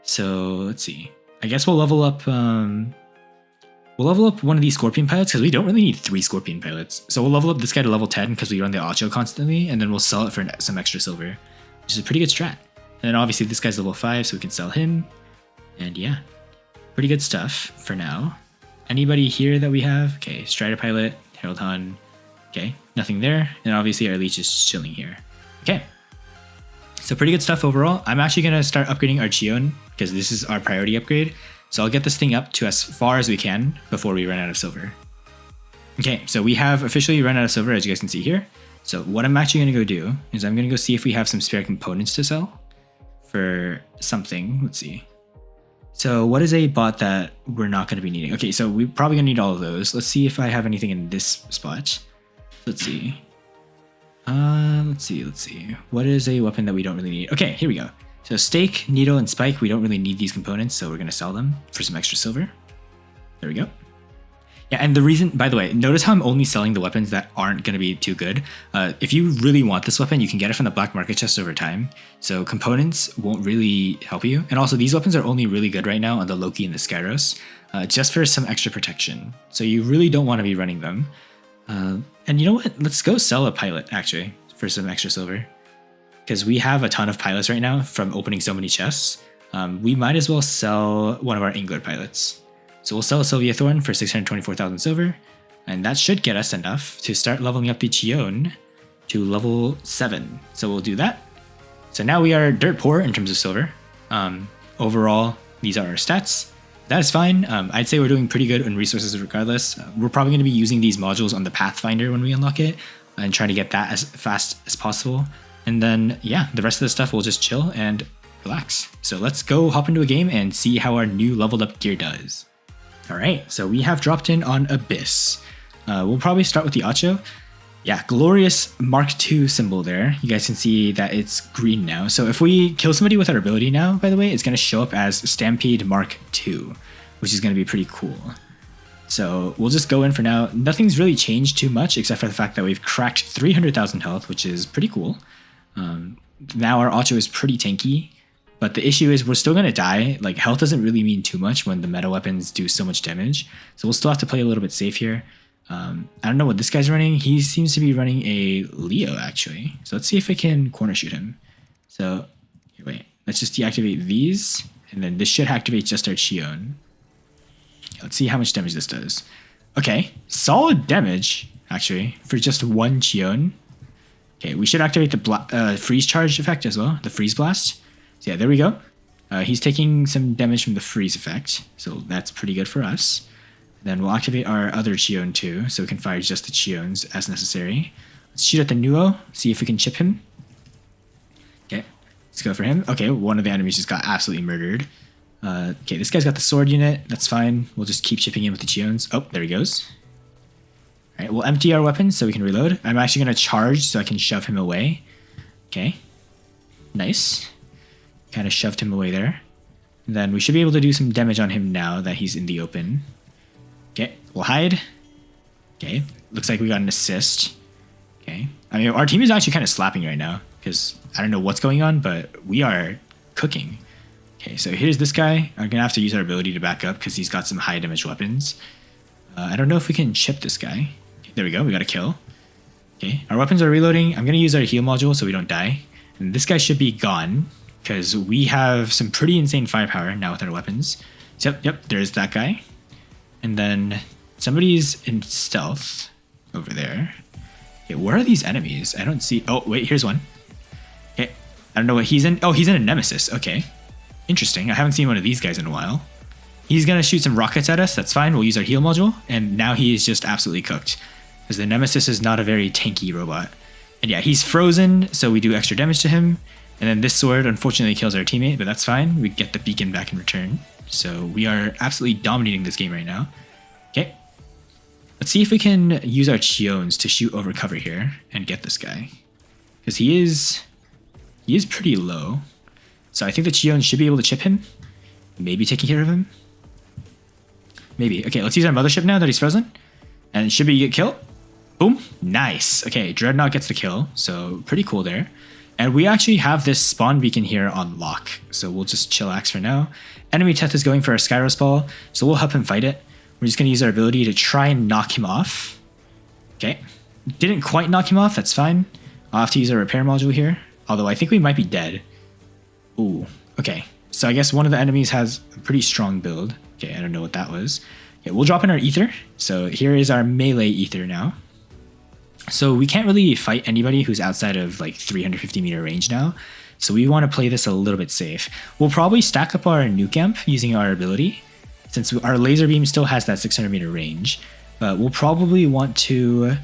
So let's see. I guess we'll level up one of these Scorpion pilots because we don't really need 3 Scorpion pilots. So we'll level up this guy to level 10 because we run the Acho constantly, and then we'll sell it for some extra silver, which is a pretty good strat. And then obviously this guy's level 5, so we can sell him. And yeah, pretty good stuff for now. Anybody here that we have? Okay, Strider pilot, Herald Han. Okay, nothing there. And obviously our leech is chilling here. Okay. So pretty good stuff overall. I'm actually going to start upgrading our Chion because this is our priority upgrade. So I'll get this thing up to as far as we can before we run out of silver. Okay, so we have officially run out of silver, as you guys can see here. So what I'm actually going to go do is I'm going to go see if we have some spare components to sell for something. Let's see. So what is a bot that we're not going to be needing? Okay, so we're probably going to need all of those. Let's see if I have anything in this spot. Let's see. Let's see. What is a weapon that we don't really need? Okay, here we go. So stake, needle, and spike, we don't really need these components, so we're going to sell them for some extra silver. There we go. Yeah, and the reason, by the way, notice how I'm only selling the weapons that aren't going to be too good. If you really want this weapon, you can get it from the black market chest over time. So components won't really help you. And also these weapons are only really good right now on the Loki and the Skyros, just for some extra protection. So you really don't want to be running them. And you know what? Let's go sell a pilot, actually, for some extra silver. Because we have a ton of pilots right now from opening so many chests. We might as well sell one of our Angler pilots. So we'll sell a Sylvia Thorn for 624,000 silver. And that should get us enough to start leveling up the Chion to level 7. So we'll do that. So now we are dirt poor in terms of silver. Overall, these are our stats. That is fine. I'd say we're doing pretty good in resources regardless. We're probably going to be using these modules on the Pathfinder when we unlock it and trying to get that as fast as possible. And then, yeah, the rest of the stuff we'll just chill and relax. So let's go hop into a game and see how our new leveled up gear does. All right, so we have dropped in on Abyss. We'll probably start with the Acho. Yeah, glorious Mark II symbol there. You guys can see that it's green now. So if we kill somebody with our ability now, by the way, it's going to show up as Stampede Mark II, which is going to be pretty cool. So we'll just go in for now. Nothing's really changed too much except for the fact that we've cracked 300,000 health, which is pretty cool. Now our Acho is pretty tanky, but the issue is we're still going to die. Like, health doesn't really mean too much when the meta weapons do so much damage. So we'll still have to play a little bit safe here. I don't know what this guy's running. He seems to be running a Leo, actually. So let's see if I can corner shoot him. So, wait. Let's just deactivate these, and then this should activate just our Chion. Let's see how much damage this does. Okay, solid damage, actually, for just one Chion. Okay, we should activate the freeze charge effect as well, the freeze blast. So yeah, there we go. He's taking some damage from the freeze effect, so that's pretty good for us. Then we'll activate our other Chion too, so we can fire just the Chions as necessary. Let's shoot at the Nuo, see if we can chip him. Okay, let's go for him. Okay, one of the enemies just got absolutely murdered. Okay, this guy's got the sword unit. That's fine. We'll just keep chipping in with the Chions. Oh, there he goes. All right, we'll empty our weapons so we can reload. I'm actually going to charge so I can shove him away. Okay, nice. Kind of shoved him away there. And then we should be able to do some damage on him now that he's in the open. Okay, we'll hide. Okay, looks like we got an assist. Okay, I mean, our team is actually kind of slapping right now because I don't know what's going on, but we are cooking. Okay, so here's this guy. I'm gonna have to use our ability to back up because he's got some high damage weapons. I don't know if we can chip this guy. Okay, there we go, we got a kill. Okay, our weapons are reloading. I'm gonna use our heal module so we don't die. And this guy should be gone because we have some pretty insane firepower now with our weapons. So, yep, there's that guy. And then somebody's in stealth over there. Okay, where are these enemies? I don't see. Oh, wait, here's one. Okay, I don't know what he's in. Oh, he's in a nemesis. Okay, interesting. I haven't seen one of these guys in a while. He's gonna shoot some rockets at us. That's fine. We'll use our heal module. And now he is just absolutely cooked because the nemesis is not a very tanky robot. And yeah, he's frozen, so we do extra damage to him. And then this sword unfortunately kills our teammate, but that's fine. We get the beacon back in return. So we are absolutely dominating this game right now. Okay. Let's see if we can use our Chions to shoot over cover here and get this guy. Because he is pretty low. So I think the Chions should be able to chip him. Maybe taking care of him. Maybe. Okay, let's use our mothership now that he's frozen. And should we get killed? Boom. Nice. Okay, Dreadnought gets the kill. So pretty cool there. And we actually have this spawn beacon here on lock. So we'll just chillax for now. Enemy Teth is going for a Skyros ball. So we'll help him fight it. We're just going to use our ability to try and knock him off. Okay. Didn't quite knock him off. That's fine. I'll have to use our repair module here. Although I think we might be dead. Ooh. Okay. So I guess one of the enemies has a pretty strong build. Okay, I don't know what that was. Okay, we'll drop in our ether. So here is our melee ether now. So we can't really fight anybody who's outside of like 350 meter range now. So we want to play this a little bit safe. We'll probably stack up our nuke amp using our ability, since our laser beam still has that 600 meter range. But we'll probably want to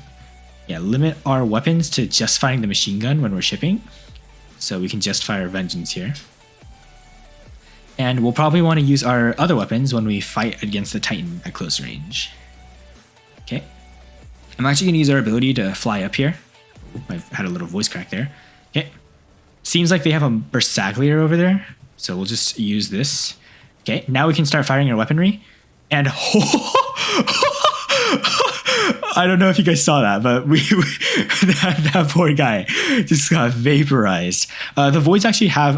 limit our weapons to just firing the machine gun when we're shipping. So we can just fire Vengeance here. And we'll probably want to use our other weapons when we fight against the Titan at close range. Okay. I'm actually going to use our ability to fly up here. I had a little voice crack there. Okay. Seems like they have a Bersaglier over there. So we'll just use this. Okay. Now we can start firing our weaponry. And I don't know if you guys saw that, but that poor guy just got vaporized. The Voids actually have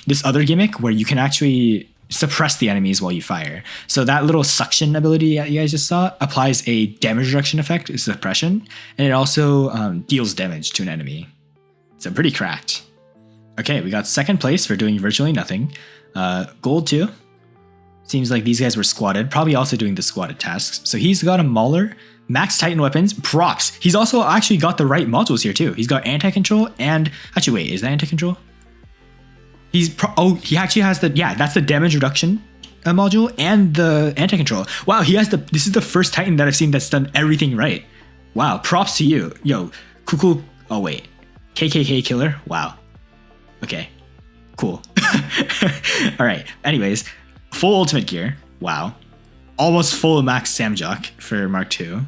this other gimmick where you can actually suppress the enemies while you fire. So that little suction ability that you guys just saw applies a damage reduction effect, is suppression, and it also deals damage to an enemy. So pretty cracked. Okay, we got second place for doing virtually nothing. Gold 2. Seems like these guys were squatted, probably also doing the squatted tasks. So he's got a Mauler, max Titan weapons, props. He's also actually got the right modules here too. He's got anti-control and, actually wait, is that anti-control? He actually has that's the damage reduction module and the anti-control. Wow, this is the first Titan that I've seen that's done everything right. Wow, props to you. Yo, cool. Oh wait, KKK killer, wow. Okay, cool. All right, anyways. Full ultimate gear. Wow. Almost full max Samjock for Mark II.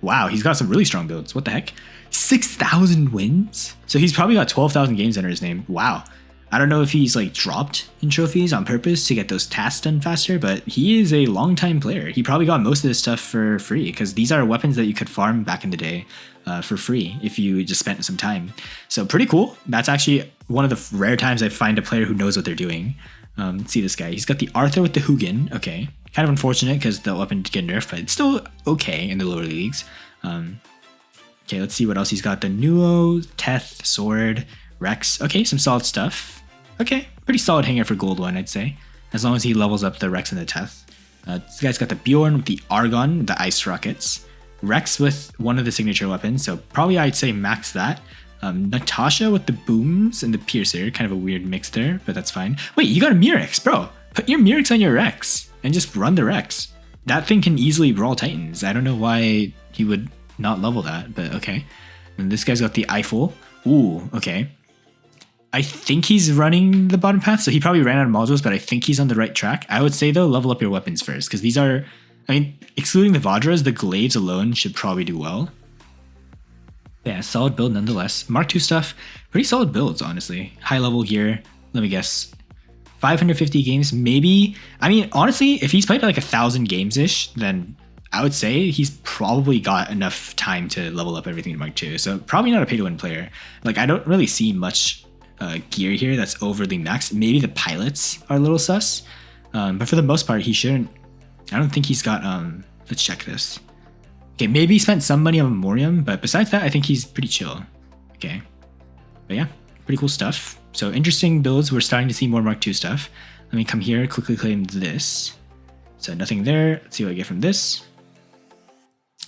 Wow, he's got some really strong builds. What the heck? 6,000 wins? So he's probably got 12,000 games under his name. Wow. I don't know if he's like dropped in trophies on purpose to get those tasks done faster, but he is a long-time player. He probably got most of this stuff for free because these are weapons that you could farm back in the day for free if you just spent some time. So pretty cool. That's actually one of the rare times I find a player who knows what they're doing. See this guy. He's got the Arthur with the Hugin. Okay. Kind of unfortunate because the weapon did get nerfed, but it's still okay in the lower leagues. Okay, let's see what else he's got. The Nuo, Teth, Sword, Rex. Okay, some solid stuff. Okay, pretty solid Hangar for gold 1, I'd say. As long as he levels up the Rex and the Teth. This guy's got the Bjorn with the Argon, the Ice Rockets. Rex with one of the signature weapons, so probably I'd say max that. Natasha with the Booms and the Piercer, kind of a weird mix there, but that's fine. Wait, you got a Murex, bro. Put your Murex on your Rex and just run the Rex. That thing can easily brawl Titans. I don't know why he would not level that, but okay. And this guy's got the Eiffel. Ooh, okay. I think he's running the bottom path, so he probably ran out of modules, but I think he's on the right track. I would say, though, level up your weapons first, because these are, I mean, excluding the Vajras, the Glaives alone should probably do well. Yeah, solid build nonetheless. Mark II stuff, pretty solid builds, honestly. High level here, let me guess, 550 games, maybe. I mean, honestly, if he's played like 1,000 games-ish, then I would say he's probably got enough time to level up everything in Mark II. So probably not a pay-to-win player. Like, I don't really see much gear here that's overly maxed. Maybe the pilots are a little sus, but for the most part he shouldn't. I don't think he's got let's check this. Okay, maybe he spent some money on Memoriam, but besides that I think he's pretty chill. Okay, but yeah, pretty cool stuff. So interesting builds. We're starting to see more Mark II stuff. Let me come here, quickly claim this. So nothing there. Let's see what I get from this.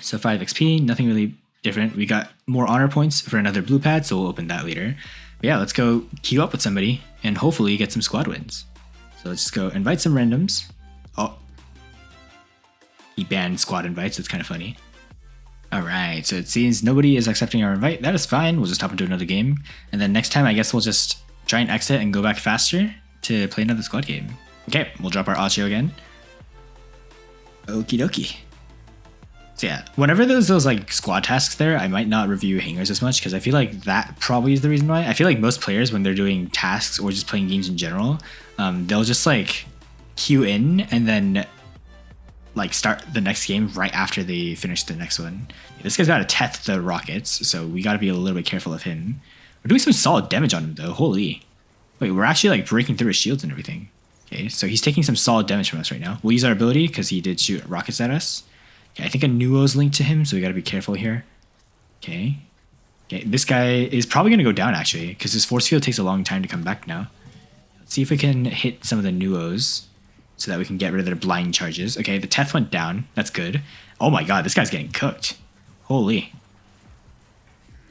So 5 XP, nothing really different. We got more honor points for another blue pad, so we'll open that later. But yeah, let's go queue up with somebody and hopefully get some squad wins. So let's just go invite some randoms. Oh, he banned squad invites. That's kind of funny. All right, so it seems nobody is accepting our invite. That is fine. We'll just hop into another game. And then next time, I guess we'll just try and exit and go back faster to play another squad game. Okay, we'll drop our Acho again. Okie dokie. So yeah, whenever there's those like squad tasks there, I might not review hangars as much because I feel like that probably is the reason why. I feel like most players, when they're doing tasks or just playing games in general, they'll just like queue in and then like start the next game right after they finish the next one. This guy's got to Teth the rockets, so we got to be a little bit careful of him. We're doing some solid damage on him though. Holy. Wait, we're actually like breaking through his shields and everything. Okay, so he's taking some solid damage from us right now. We'll use our ability because he did shoot rockets at us. Okay, I think a Nuo's linked to him, so we got to be careful here. Okay. Okay, this guy is probably going to go down actually because his force field takes a long time to come back now. Let's see if we can hit some of the Nuos so that we can get rid of their blind charges. Okay, the Teth went down. That's good. Oh my god, this guy's getting cooked. Holy.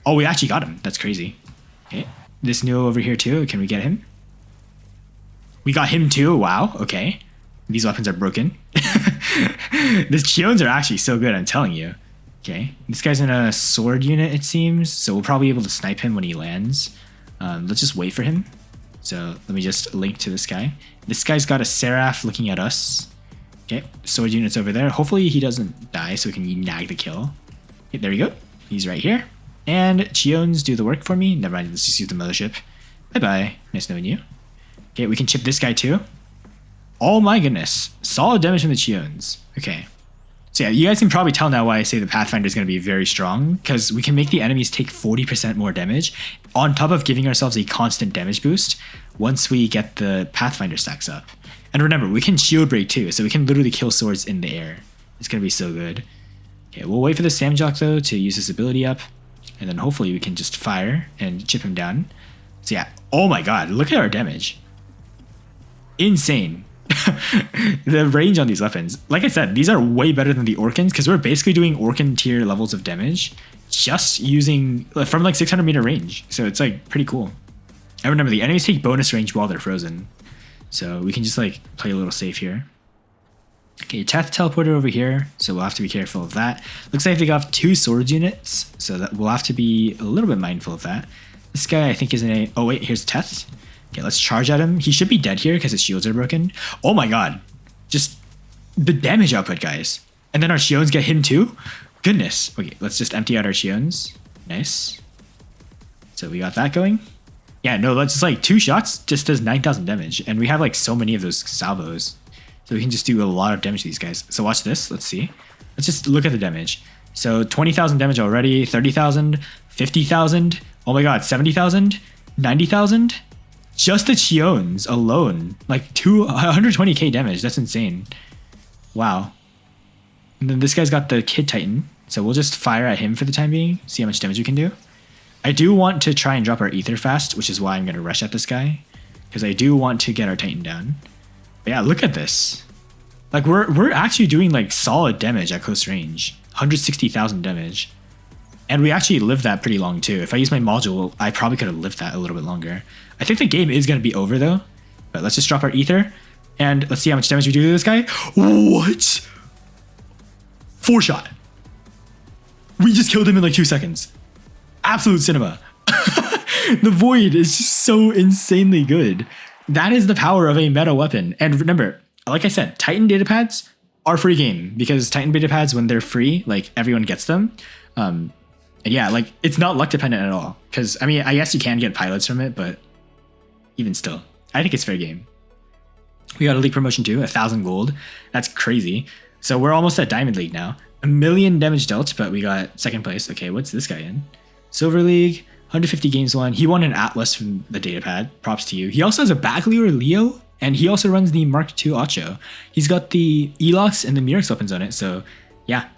Oh, we actually got him. That's crazy. Okay, this Nuo over here too. Can we get him? We got him too. Wow, okay. These weapons are broken. These Chiones are actually so good, I'm telling you. Okay, this guy's in a sword unit, it seems, so we'll probably be able to snipe him when he lands. Let's just wait for him. So let me just link to this guy. This guy's got a Seraph looking at us. Okay, sword unit's over there. Hopefully he doesn't die so we can nag the kill. Okay, there we go. He's right here. And Chiones do the work for me. Never mind, let's just use the mothership. Bye-bye. Nice knowing you. Okay, we can chip this guy too. Oh my goodness. Solid damage from the Chiones. Okay. So yeah, you guys can probably tell now why I say the Pathfinder is going to be very strong, because we can make the enemies take 40% more damage on top of giving ourselves a constant damage boost once we get the Pathfinder stacks up. And remember, we can shield break too, so we can literally kill swords in the air. It's going to be so good. Okay, we'll wait for the Samjock though to use his ability up, and then hopefully we can just fire and chip him down. So yeah, oh my god, look at our damage. Insane. The range on these weapons, like I said, these are way better than the Orkans because we're basically doing Orkan tier levels of damage just using from like 600 meter range. So it's like pretty cool. And remember, the enemies take bonus range while they're frozen, so we can just like play a little safe here. Okay, Teth teleporter over here, so we'll have to be careful of that. Looks like they got 2 swords units, so that we'll have to be a little bit mindful of that. This guy I think is in a, oh wait, here's Teth. Okay, let's charge at him. He should be dead here because his shields are broken. Oh my god. Just the damage output, guys. And then our Chiones get him too? Goodness. Okay, let's just empty out our Chiones. Nice. So we got that going. Yeah, no, let's just like 2 shots just does 9,000 damage. And we have like so many of those salvos. So we can just do a lot of damage to these guys. So watch this. Let's see. Let's just look at the damage. So 20,000 damage already. 30,000. 50,000. Oh my god. 70,000. 90,000. Just the Chiones alone, like 120k damage. That's insane. Wow. And then this guy's got the Kid Titan, so we'll just fire at him for the time being, see how much damage we can do. I do want to try and drop our Ether fast, which is why I'm going to rush at this guy. because I do want to get our Titan down. But yeah, look at this. Like we're actually doing like solid damage at close range. 160,000 damage. And we actually lived that pretty long too. If I use my module, I probably could have lived that a little bit longer. I think the game is going to be over though. But let's just drop our ether. And let's see how much damage we do to this guy. What? 4 shot. We just killed him in like 2 seconds. Absolute cinema. The Void is just so insanely good. That is the power of a meta weapon. And remember, like I said, Titan datapads are free game because Titan datapads, when they're free, like everyone gets them. And yeah, like it's not luck dependent at all. Because I mean, I guess you can get pilots from it, but even still, I think it's fair game. We got a league promotion too, 1,000 gold. That's crazy. So we're almost at Diamond League now. 1 million damage dealt, but we got 2nd place. Okay, what's this guy in? Silver League, 150 games won. He won an Atlas from the datapad. Props to you. He also has a Backleer Leo, and he also runs the Mark II Ocho. He's got the Elox and the Mirix weapons on it, so yeah.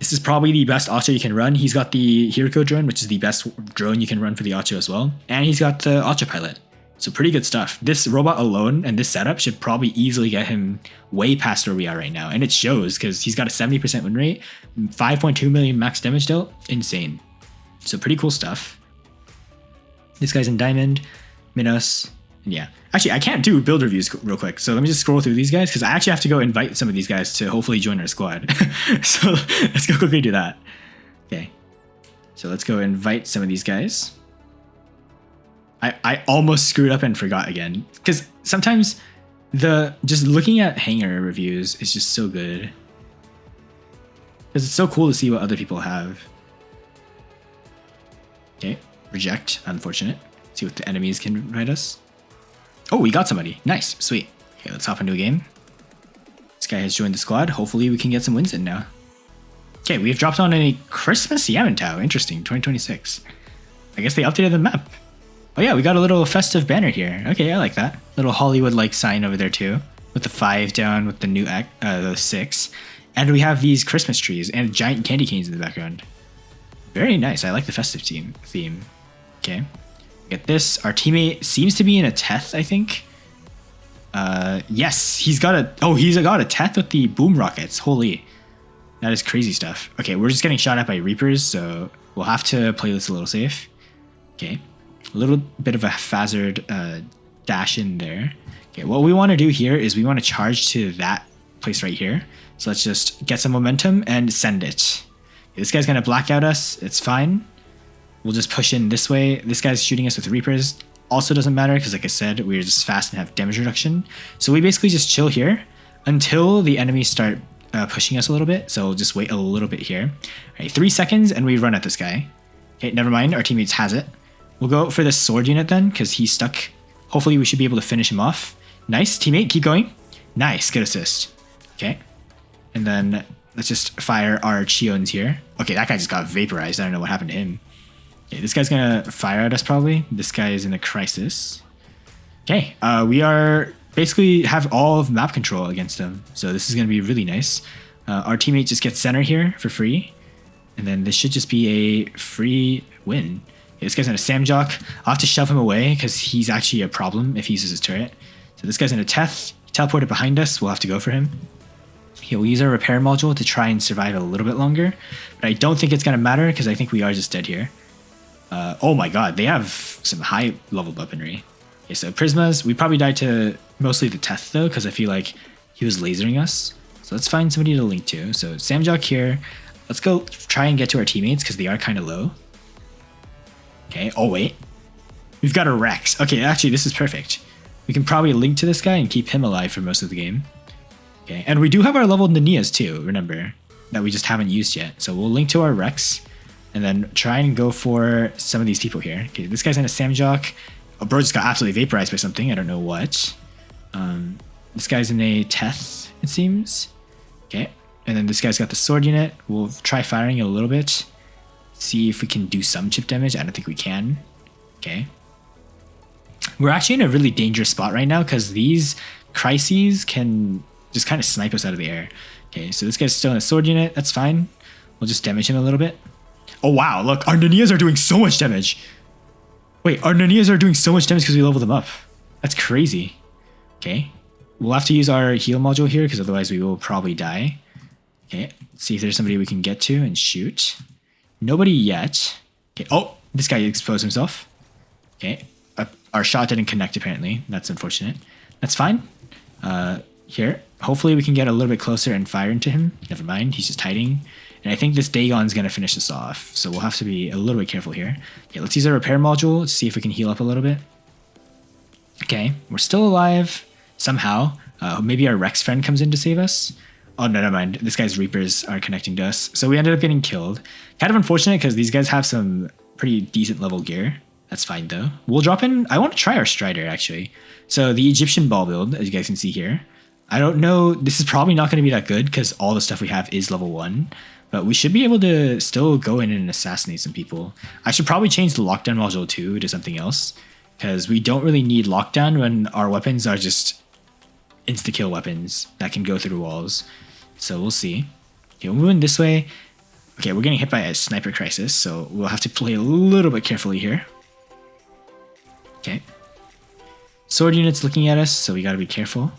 This is probably the best Ocho you can run. He's got the Hiriko drone, which is the best drone you can run for the Ocho as well. And he's got the Ocho pilot. So pretty good stuff. This robot alone and this setup should probably easily get him way past where we are right now. And it shows because he's got a 70% win rate, 5.2 million max damage dealt. Insane. So pretty cool stuff. This guy's in Diamond, Minos, and yeah. Actually, I can't do build reviews real quick. So let me just scroll through these guys because I actually have to go invite some of these guys to hopefully join our squad. So let's go quickly do that. Okay. So let's go invite some of these guys. I almost screwed up and forgot again because sometimes just looking at Hangar reviews is just so good because it's so cool to see what other people have. Okay, reject, unfortunate. See what the enemies can write us. Oh, we got somebody. Nice, sweet. Okay, let's hop into a game. This guy has joined the squad. Hopefully we can get some wins in now. Okay, we've dropped on a Christmas Yamantau. Interesting, 2026. I guess they updated the map. Oh yeah, we got a little festive banner here. Okay, I like that. Little Hollywood-like sign over there too, with the 5 down, with the new the 6, and we have these Christmas trees and giant candy canes in the background. Very nice. I like the festive theme. Okay, get this. Our teammate seems to be in a Teth, I think. Yes, he's got a Teth with the boom rockets. Holy, that is crazy stuff. Okay, we're just getting shot at by Reapers, so we'll have to play this a little safe. Okay. A little bit of a hazard dash in there. Okay, what we want to do here is we want to charge to that place right here. So let's just get some momentum and send it. Okay, this guy's going to black out us. It's fine. We'll just push in this way. This guy's shooting us with Reapers. Also doesn't matter because like I said, we're just fast and have damage reduction. So we basically just chill here until the enemies start pushing us a little bit. So we'll just wait a little bit here. All right, 3 seconds and we run at this guy. Okay, never mind. Our teammates has it. We'll go for the sword unit then, because he's stuck. Hopefully we should be able to finish him off. Nice, teammate, keep going. Nice, good assist. Okay. And then let's just fire our Chions here. Okay, that guy just got vaporized. I don't know what happened to him. Okay, this guy's gonna fire at us probably. This guy is in a crisis. Okay, we are basically have all of map control against them. So this is gonna be really nice. Our teammate just gets center here for free. And then this should just be a free win. This guy's in a Samjock. I'll have to shove him away because he's actually a problem if he uses his turret. So this guy's in a Teth. He teleported behind us. We'll have to go for him. Okay, we'll use our repair module to try and survive a little bit longer. But I don't think it's going to matter because I think we are just dead here. Oh my god, they have some high level weaponry. Okay, so Prismas. We probably died to mostly the Teth though because I feel like he was lasering us. So let's find somebody to link to. So Samjock here. Let's go try and get to our teammates because they are kind of low. Okay, oh wait. We've got a Rex. Okay, actually this is perfect. We can probably link to this guy and keep him alive for most of the game. Okay, and we do have our leveled Nanias too, remember, that we just haven't used yet. So we'll link to our Rex and then try and go for some of these people here. Okay, this guy's in a Samjock. Oh, bro just got absolutely vaporized by something. I don't know what. This guy's in a Teth, it seems. Okay, and then this guy's got the sword unit. We'll try firing it a little bit. See if we can do some chip damage. I don't think we can. Okay. We're actually in a really dangerous spot right now because these crises can just kind of snipe us out of the air. Okay, so this guy's still in a sword unit. That's fine. We'll just damage him a little bit. Oh wow, look, our Nanias are doing so much damage. Wait, our Nanias are doing so much damage because we leveled them up. That's crazy. Okay. We'll have to use our heal module here because otherwise we will probably die. Okay. Let's see if there's somebody we can get to and shoot. Nobody yet. Okay. Oh, this guy exposed himself. Okay. Our shot didn't connect apparently. That's unfortunate. That's fine. Here. Hopefully we can get a little bit closer and fire into him. Never mind. He's just hiding. And I think this Dagon's going to finish this off. So we'll have to be a little bit careful here. Okay, let's use our repair module. Let's see if we can heal up a little bit. Okay, we're still alive somehow. Maybe our Rex friend comes in to save us. Oh, no, never mind. This guy's Reapers are connecting to us. So we ended up getting killed. Kind of unfortunate because these guys have some pretty decent level gear. That's fine though. We'll drop in. I want to try our Strider actually. So the Egyptian ball build, as you guys can see here. I don't know. This is probably not going to be that good because all the stuff we have is level 1. But we should be able to still go in and assassinate some people. I should probably change the lockdown module too to something else. Because we don't really need lockdown when our weapons are just insta-kill weapons that can go through walls. So we'll see. Okay, we're moving this way. Okay, we're getting hit by a sniper crisis, so we'll have to play a little bit carefully here. Okay. Sword unit's looking at us, so we gotta be careful.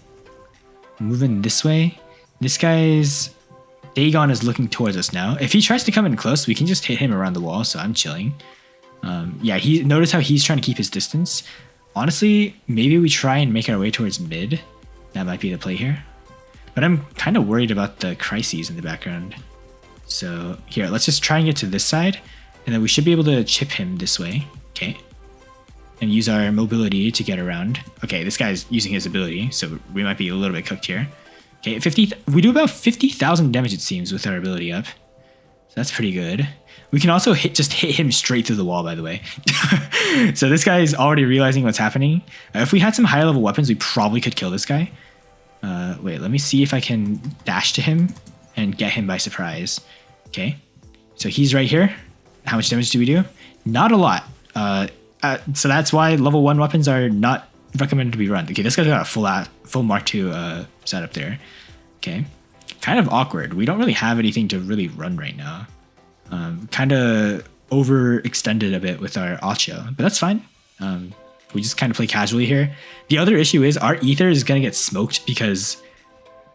Moving this way. This guy's Dagon is looking towards us now. If he tries to come in close, we can just hit him around the wall, so I'm chilling. Yeah, notice how he's trying to keep his distance. Honestly, maybe we try and make our way towards mid. That might be the play here. But I'm kind of worried about the crises in the background. So here, let's just try and get to this side. And then we should be able to chip him this way. Okay. And use our mobility to get around. Okay, this guy's using his ability, so we might be a little bit cooked here. Okay, we do about 50,000 damage it seems with our ability up. So that's pretty good. We can also just hit him straight through the wall, by the way. So this guy is already realizing what's happening. If we had some higher level weapons, we probably could kill this guy. Wait, let me see if I can dash to him and get him by surprise. Okay, so he's right here. How much damage do we do? Not a lot. So that's why level 1 weapons are not recommended to be run. Okay, this guy's got a full Mark II setup there. Okay, kind of awkward. We don't really have anything to really run right now. Kind of overextended a bit with our Acho, but that's fine. We just kind of play casually here. The other issue is our Ether is going to get smoked because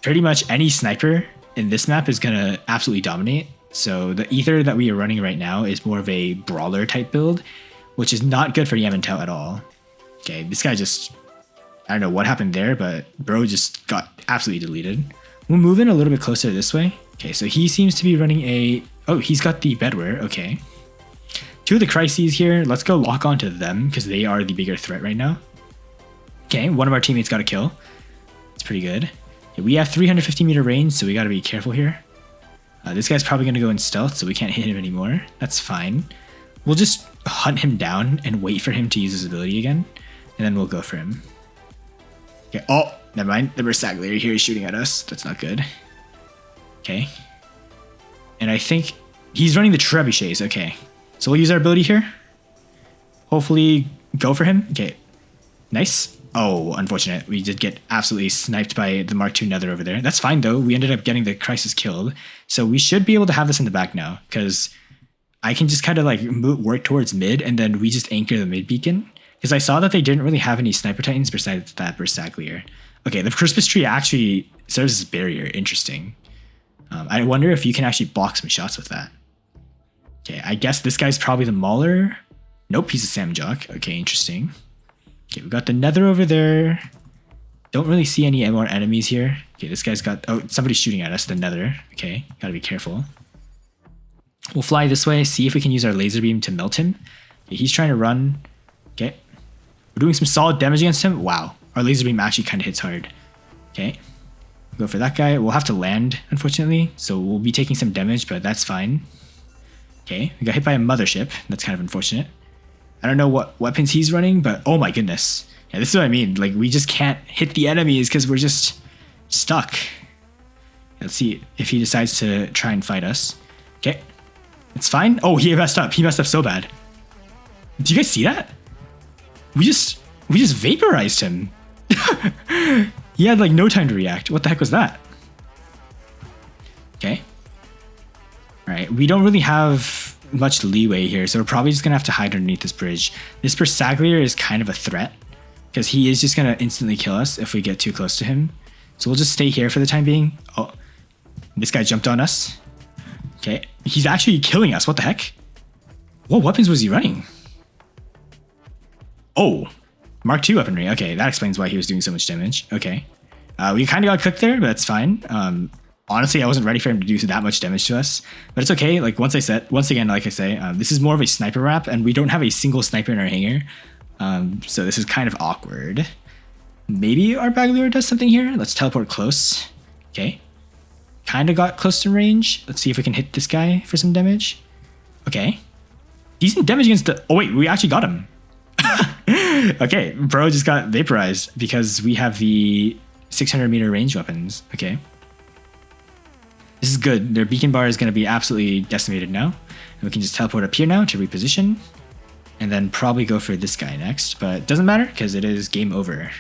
pretty much any sniper in this map is going to absolutely dominate. So the Ether that we are running right now is more of a brawler type build, which is not good for Yamantau at all. Okay, this guy just, I don't know what happened there, but bro just got absolutely deleted. We'll move in a little bit closer this way. Okay, so he seems to be running oh, he's got the bedware, okay. 2 of the crises here, let's go lock onto them because they are the bigger threat right now. Okay, one of our teammates got a kill. It's pretty good. Okay, we have 350 meter range, so we gotta be careful here. This guy's probably gonna go in stealth, so we can't hit him anymore. That's fine. We'll just hunt him down and wait for him to use his ability again, and then we'll go for him. Okay, oh, never mind. The Bersaglier here is shooting at us. That's not good. Okay. And I think he's running the trebuchets. Okay. So we'll use our ability here. Hopefully go for him. Okay. Nice. Oh, unfortunate. We did get absolutely sniped by the Mark II Nether over there. That's fine though. We ended up getting the Crisis killed. So we should be able to have this in the back now because I can just kind of like work towards mid and then we just anchor the mid beacon. Because I saw that they didn't really have any Sniper Titans besides that Bersaglier. Okay, the Christmas tree actually serves as a barrier. Interesting. I wonder if you can actually block some shots with that. Okay, I guess this guy's probably the Mauler. Nope, he's a Samjock. Okay, interesting. Okay, we got the Nether over there. Don't really see any more enemies here. Okay, this guy's got... Oh, somebody's shooting at us, the Nether. Okay, gotta be careful. We'll fly this way, see if we can use our laser beam to melt him. Okay, he's trying to run. Okay. We're doing some solid damage against him. Wow, our laser beam actually kind of hits hard. Okay. We'll go for that guy. We'll have to land, unfortunately. So we'll be taking some damage, but that's fine. Okay, we got hit by a mothership. That's kind of unfortunate. I don't know what weapons he's running, but oh my goodness. Yeah, this is what I mean. Like, we just can't hit the enemies because we're just stuck. Let's see if he decides to try and fight us. Okay, it's fine. Oh, he messed up. He messed up so bad. Do you guys see that? We just vaporized him. He had like no time to react. What the heck was that? Okay. All right, we don't really have much leeway here, so we're probably just gonna have to hide underneath this bridge. This Bersaglier is kind of a threat. because he is just gonna instantly kill us if we get too close to him. So we'll just stay here for the time being. Oh, this guy jumped on us. Okay, he's actually killing us. What the heck? What weapons was he running? Oh, Mark II weaponry. Okay, that explains why he was doing so much damage. Okay, we kind of got cooked there, but that's fine. Honestly, I wasn't ready for him to do that much damage to us, but it's okay. Like once again, like I say, this is more of a sniper wrap, and we don't have a single sniper in our hangar, so this is kind of awkward. Maybe our Baglior does something here. Let's teleport close. Okay, kind of got close to range. Let's see if we can hit this guy for some damage. Okay, decent damage against the. Oh wait, we actually got him. Okay, bro just got vaporized because we have the 600-meter range weapons. Okay. This is good. Their beacon bar is going to be absolutely decimated now. And we can just teleport up here now to reposition. And then probably go for this guy next. But it doesn't matter because it is game over.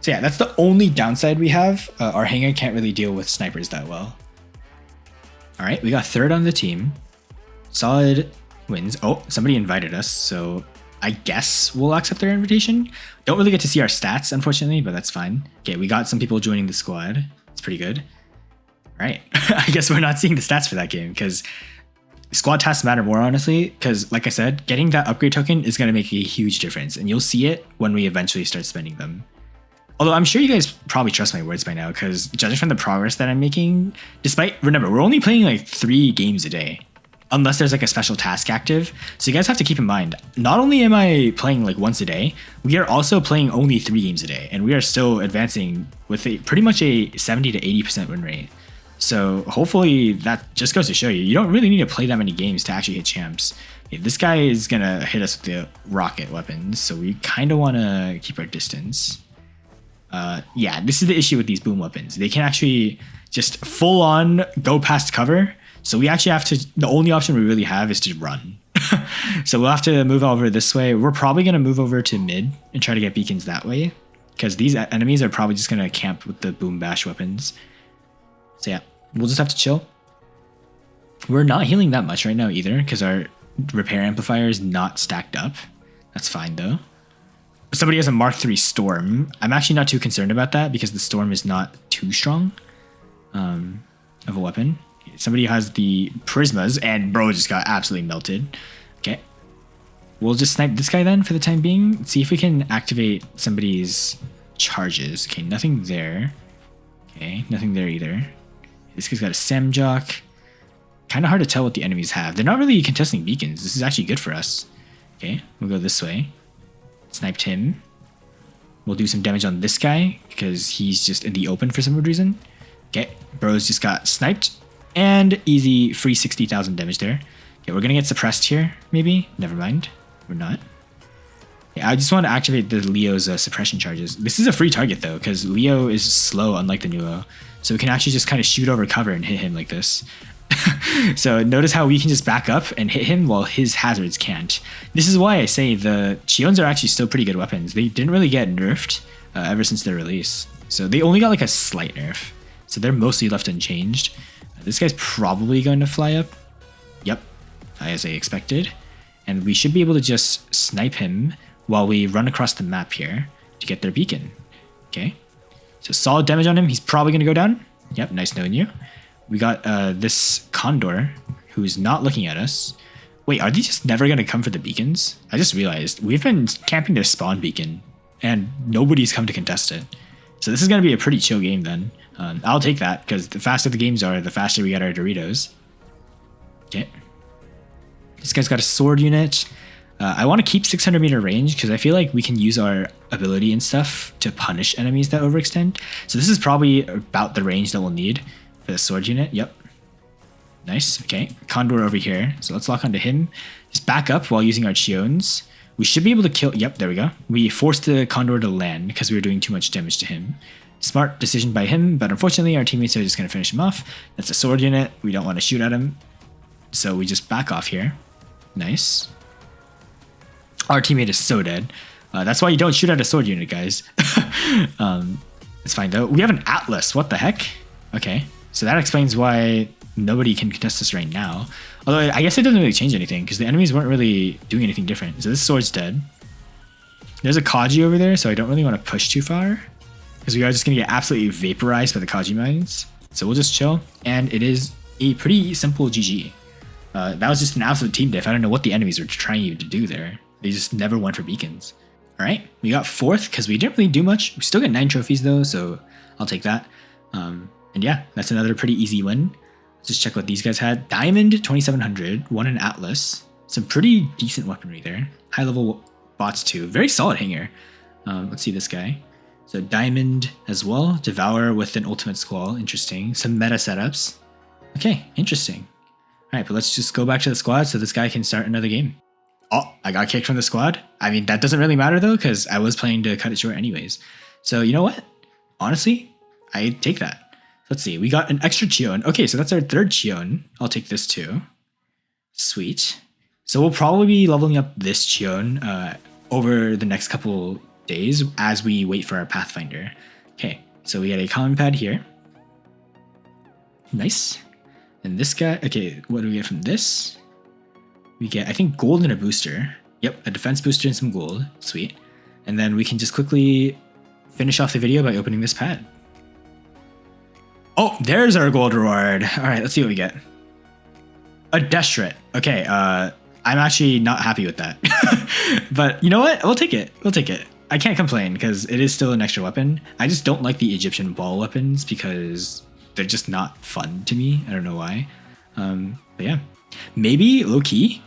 So yeah, that's the only downside we have. Our hangar can't really deal with snipers that well. Alright, we got third on the team. Solid wins. Oh, somebody invited us. So I guess we'll accept their invitation. Don't really get to see our stats, unfortunately, but that's fine. Okay, we got some people joining the squad. It's pretty good. Right. I guess we're not seeing the stats for that game because squad tasks matter more, honestly, because like I said, getting that upgrade token is going to make a huge difference, and you'll see it when we eventually start spending them. Although I'm sure you guys probably trust my words by now, because judging from the progress that I'm making, remember, we're only playing like 3 games a day, unless there's like a special task active. So you guys have to keep in mind, not only am I playing like once a day, we are also playing only 3 games a day, and we are still advancing with pretty much a 70 to 80% win rate. So hopefully that just goes to show you don't really need to play that many games to actually hit champs. Okay, this guy is gonna hit us with the rocket weapons, so we kind of want to keep our distance. Yeah, this is the issue with these boom weapons. They can actually just full on go past cover. So we actually have to, the only option we really have is to run. So we'll have to move over this way. We're probably gonna move over to mid and try to get beacons that way, because these enemies are probably just gonna camp with the boom bash weapons. So yeah, we'll just have to chill. We're not healing that much right now either because our repair amplifier is not stacked up. That's fine though. Somebody has a Mark III Storm. I'm actually not too concerned about that because the Storm is not too strong of a weapon. Somebody has the Prismas and bro just got absolutely melted. Okay. We'll just snipe this guy then for the time being. See if we can activate somebody's charges. Okay, nothing there. Okay, nothing there either. This guy's got a Samjock. Kind of hard to tell what the enemies have. They're not really contesting beacons. This is actually good for us. Okay, we'll go this way. Sniped him. We'll do some damage on this guy because he's just in the open for some weird reason. Okay, bros just got sniped. And easy free 60,000 damage there. Okay, we're going to get suppressed here, maybe. Never mind. We're not. Yeah, I just want to activate the Leo's suppression charges. This is a free target though, because Leo is slow unlike the Nuo. So we can actually just kind of shoot over cover and hit him like this. So notice how we can just back up and hit him while his hazards can't. This is why I say the Chiones are actually still pretty good weapons. They didn't really get nerfed ever since their release. So they only got like a slight nerf. So they're mostly left unchanged. This guy's probably going to fly up. Yep, as I expected. And we should be able to just snipe him while we run across the map here to get their beacon. Okay. So solid damage on him. He's probably going to go down. Yep, nice knowing you. We got this Condor who's not looking at us. Wait, are they just never going to come for the beacons? I just realized we've been camping their spawn beacon and nobody's come to contest it. So this is going to be a pretty chill game then. I'll take that because the faster the games are, the faster we get our Doritos. Okay. This guy's got a sword unit. I want to keep 600 meter range because I feel like we can use our ability and stuff to punish enemies that overextend. So this is probably about the range that we'll need for the sword unit. Yep. Nice. Okay. Condor over here. So let's lock onto him. Just back up while using our Chiones. We should be able to kill. Yep, there we go. We forced the Condor to land because we were doing too much damage to him. Smart decision by him, but unfortunately our teammates are just going to finish him off. That's a sword unit. We don't want to shoot at him. So we just back off here. Nice. Our teammate is so dead. That's why you don't shoot at a sword unit, guys. It's fine though. We have an Atlas. What the heck? Okay. So that explains why nobody can contest us right now. Although I guess it doesn't really change anything because the enemies weren't really doing anything different. So this sword's dead. There's a Kaji over there, so I don't really want to push too far because we are just going to get absolutely vaporized by the Kaji mines. So we'll just chill, and it is a pretty simple GG. That was just an absolute team diff. I don't know what the enemies were trying to do there. They just never went for beacons. All right, we got 4th because we didn't really do much. We still get 9 trophies though, so I'll take that. And yeah, that's another pretty easy win. Let's just check what these guys had. Diamond 2700, won an Atlas. Some pretty decent weaponry there. High level bots too. Very solid Hangar. Let's see this guy. So Diamond as well. Devour with an ultimate squall. Interesting. Some meta setups. Okay, interesting. All right, but let's just go back to the squad so this guy can start another game. Oh, I got kicked from the squad. I mean, that doesn't really matter though, because I was planning to cut it short anyways. So you know what? Honestly, I take that. Let's see. We got an extra Chion. Okay, so that's our 3rd Chion. I'll take this too. Sweet. So we'll probably be leveling up this Chion over the next couple days as we wait for our Pathfinder. Okay, so we got a common pad here. Nice. And this guy, okay, what do we get from this? We get, I think, gold and a booster. Yep, a defense booster and some gold. Sweet. And then we can just quickly finish off the video by opening this pad. Oh, there's our gold reward. All right, let's see what we get. A Destret. Okay, I'm actually not happy with that. But you know what? We'll take it. We'll take it. I can't complain because it is still an extra weapon. I just don't like the Egyptian ball weapons because they're just not fun to me. I don't know why. But yeah, maybe low key,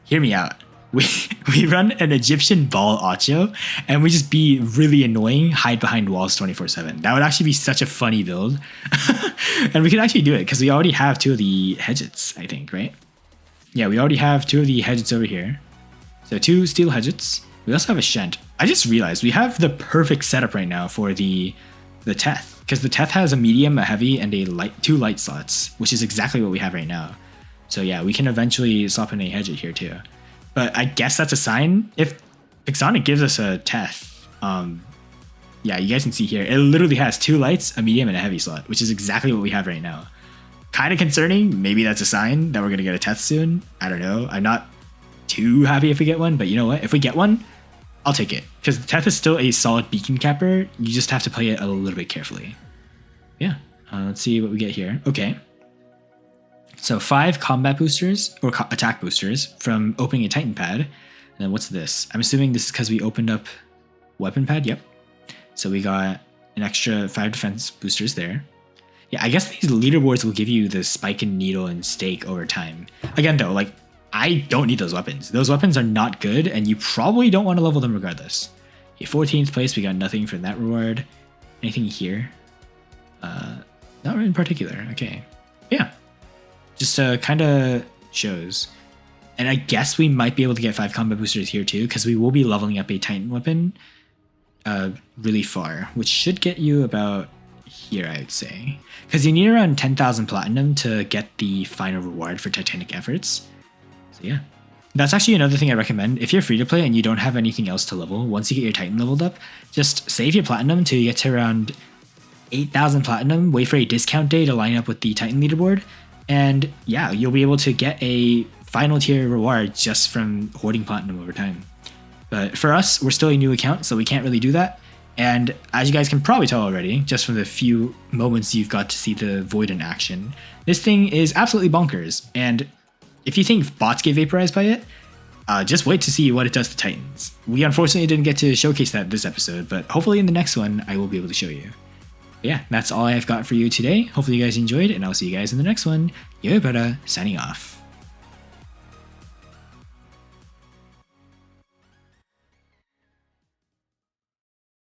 hear me out. We run an Egyptian ball Acho and we just be really annoying, hide behind walls 24/7. That would actually be such a funny build. And we could actually do it because we already have 2 of the Hedgets, I think, right? Yeah, we already have 2 of the Hedgets over here. So 2 steel Hedgets. We also have a Shent. I just realized we have the perfect setup right now for the Teth, because the Teth has a medium, a heavy, and a light, 2 light slots, which is exactly what we have right now. So yeah, we can eventually swap in a Hedget here too. But I guess that's a sign. If Pixonic gives us a Teth, yeah, you guys can see here, it literally has 2 lights, a medium, and a heavy slot, which is exactly what we have right now. Kind of concerning. Maybe that's a sign that we're going to get a Teth soon. I don't know. I'm not too happy if we get one, but you know what? If we get one, I'll take it. Because the Teth is still a solid beacon capper. You just have to play it a little bit carefully. Yeah. Let's see what we get here. Okay. So 5 combat boosters, or attack boosters, from opening a Titan pad. And then what's this? I'm assuming this is because we opened up weapon pad. Yep. So we got an extra 5 defense boosters there. Yeah, I guess these leaderboards will give you the spike and needle and stake over time. Again, though, like, I don't need those weapons. Those weapons are not good, and you probably don't want to level them regardless. Okay, 14th place, we got nothing for that reward. Anything here? Not in particular. Okay. Yeah. Just kind of shows. And I guess we might be able to get 5 combat boosters here too, because we will be leveling up a Titan weapon really far, which should get you about here, I would say. Because you need around 10,000 platinum to get the final reward for Titanic efforts. So yeah. That's actually another thing I recommend. If you're free to play and you don't have anything else to level, once you get your Titan leveled up, just save your platinum until you get to around 8,000 platinum, wait for a discount day to line up with the Titan leaderboard, and yeah, you'll be able to get a final tier reward just from hoarding platinum over time. But for us, we're still a new account, so we can't really do that. And as you guys can probably tell already, just from the few moments you've got to see the Void in action, this thing is absolutely bonkers. And if you think bots get vaporized by it, just wait to see what it does to Titans. We unfortunately didn't get to showcase that this episode, but hopefully in the next one, I will be able to show you. But yeah, that's all I've got for you today. Hopefully you guys enjoyed, and I'll see you guys in the next one. Yo, brother, signing off.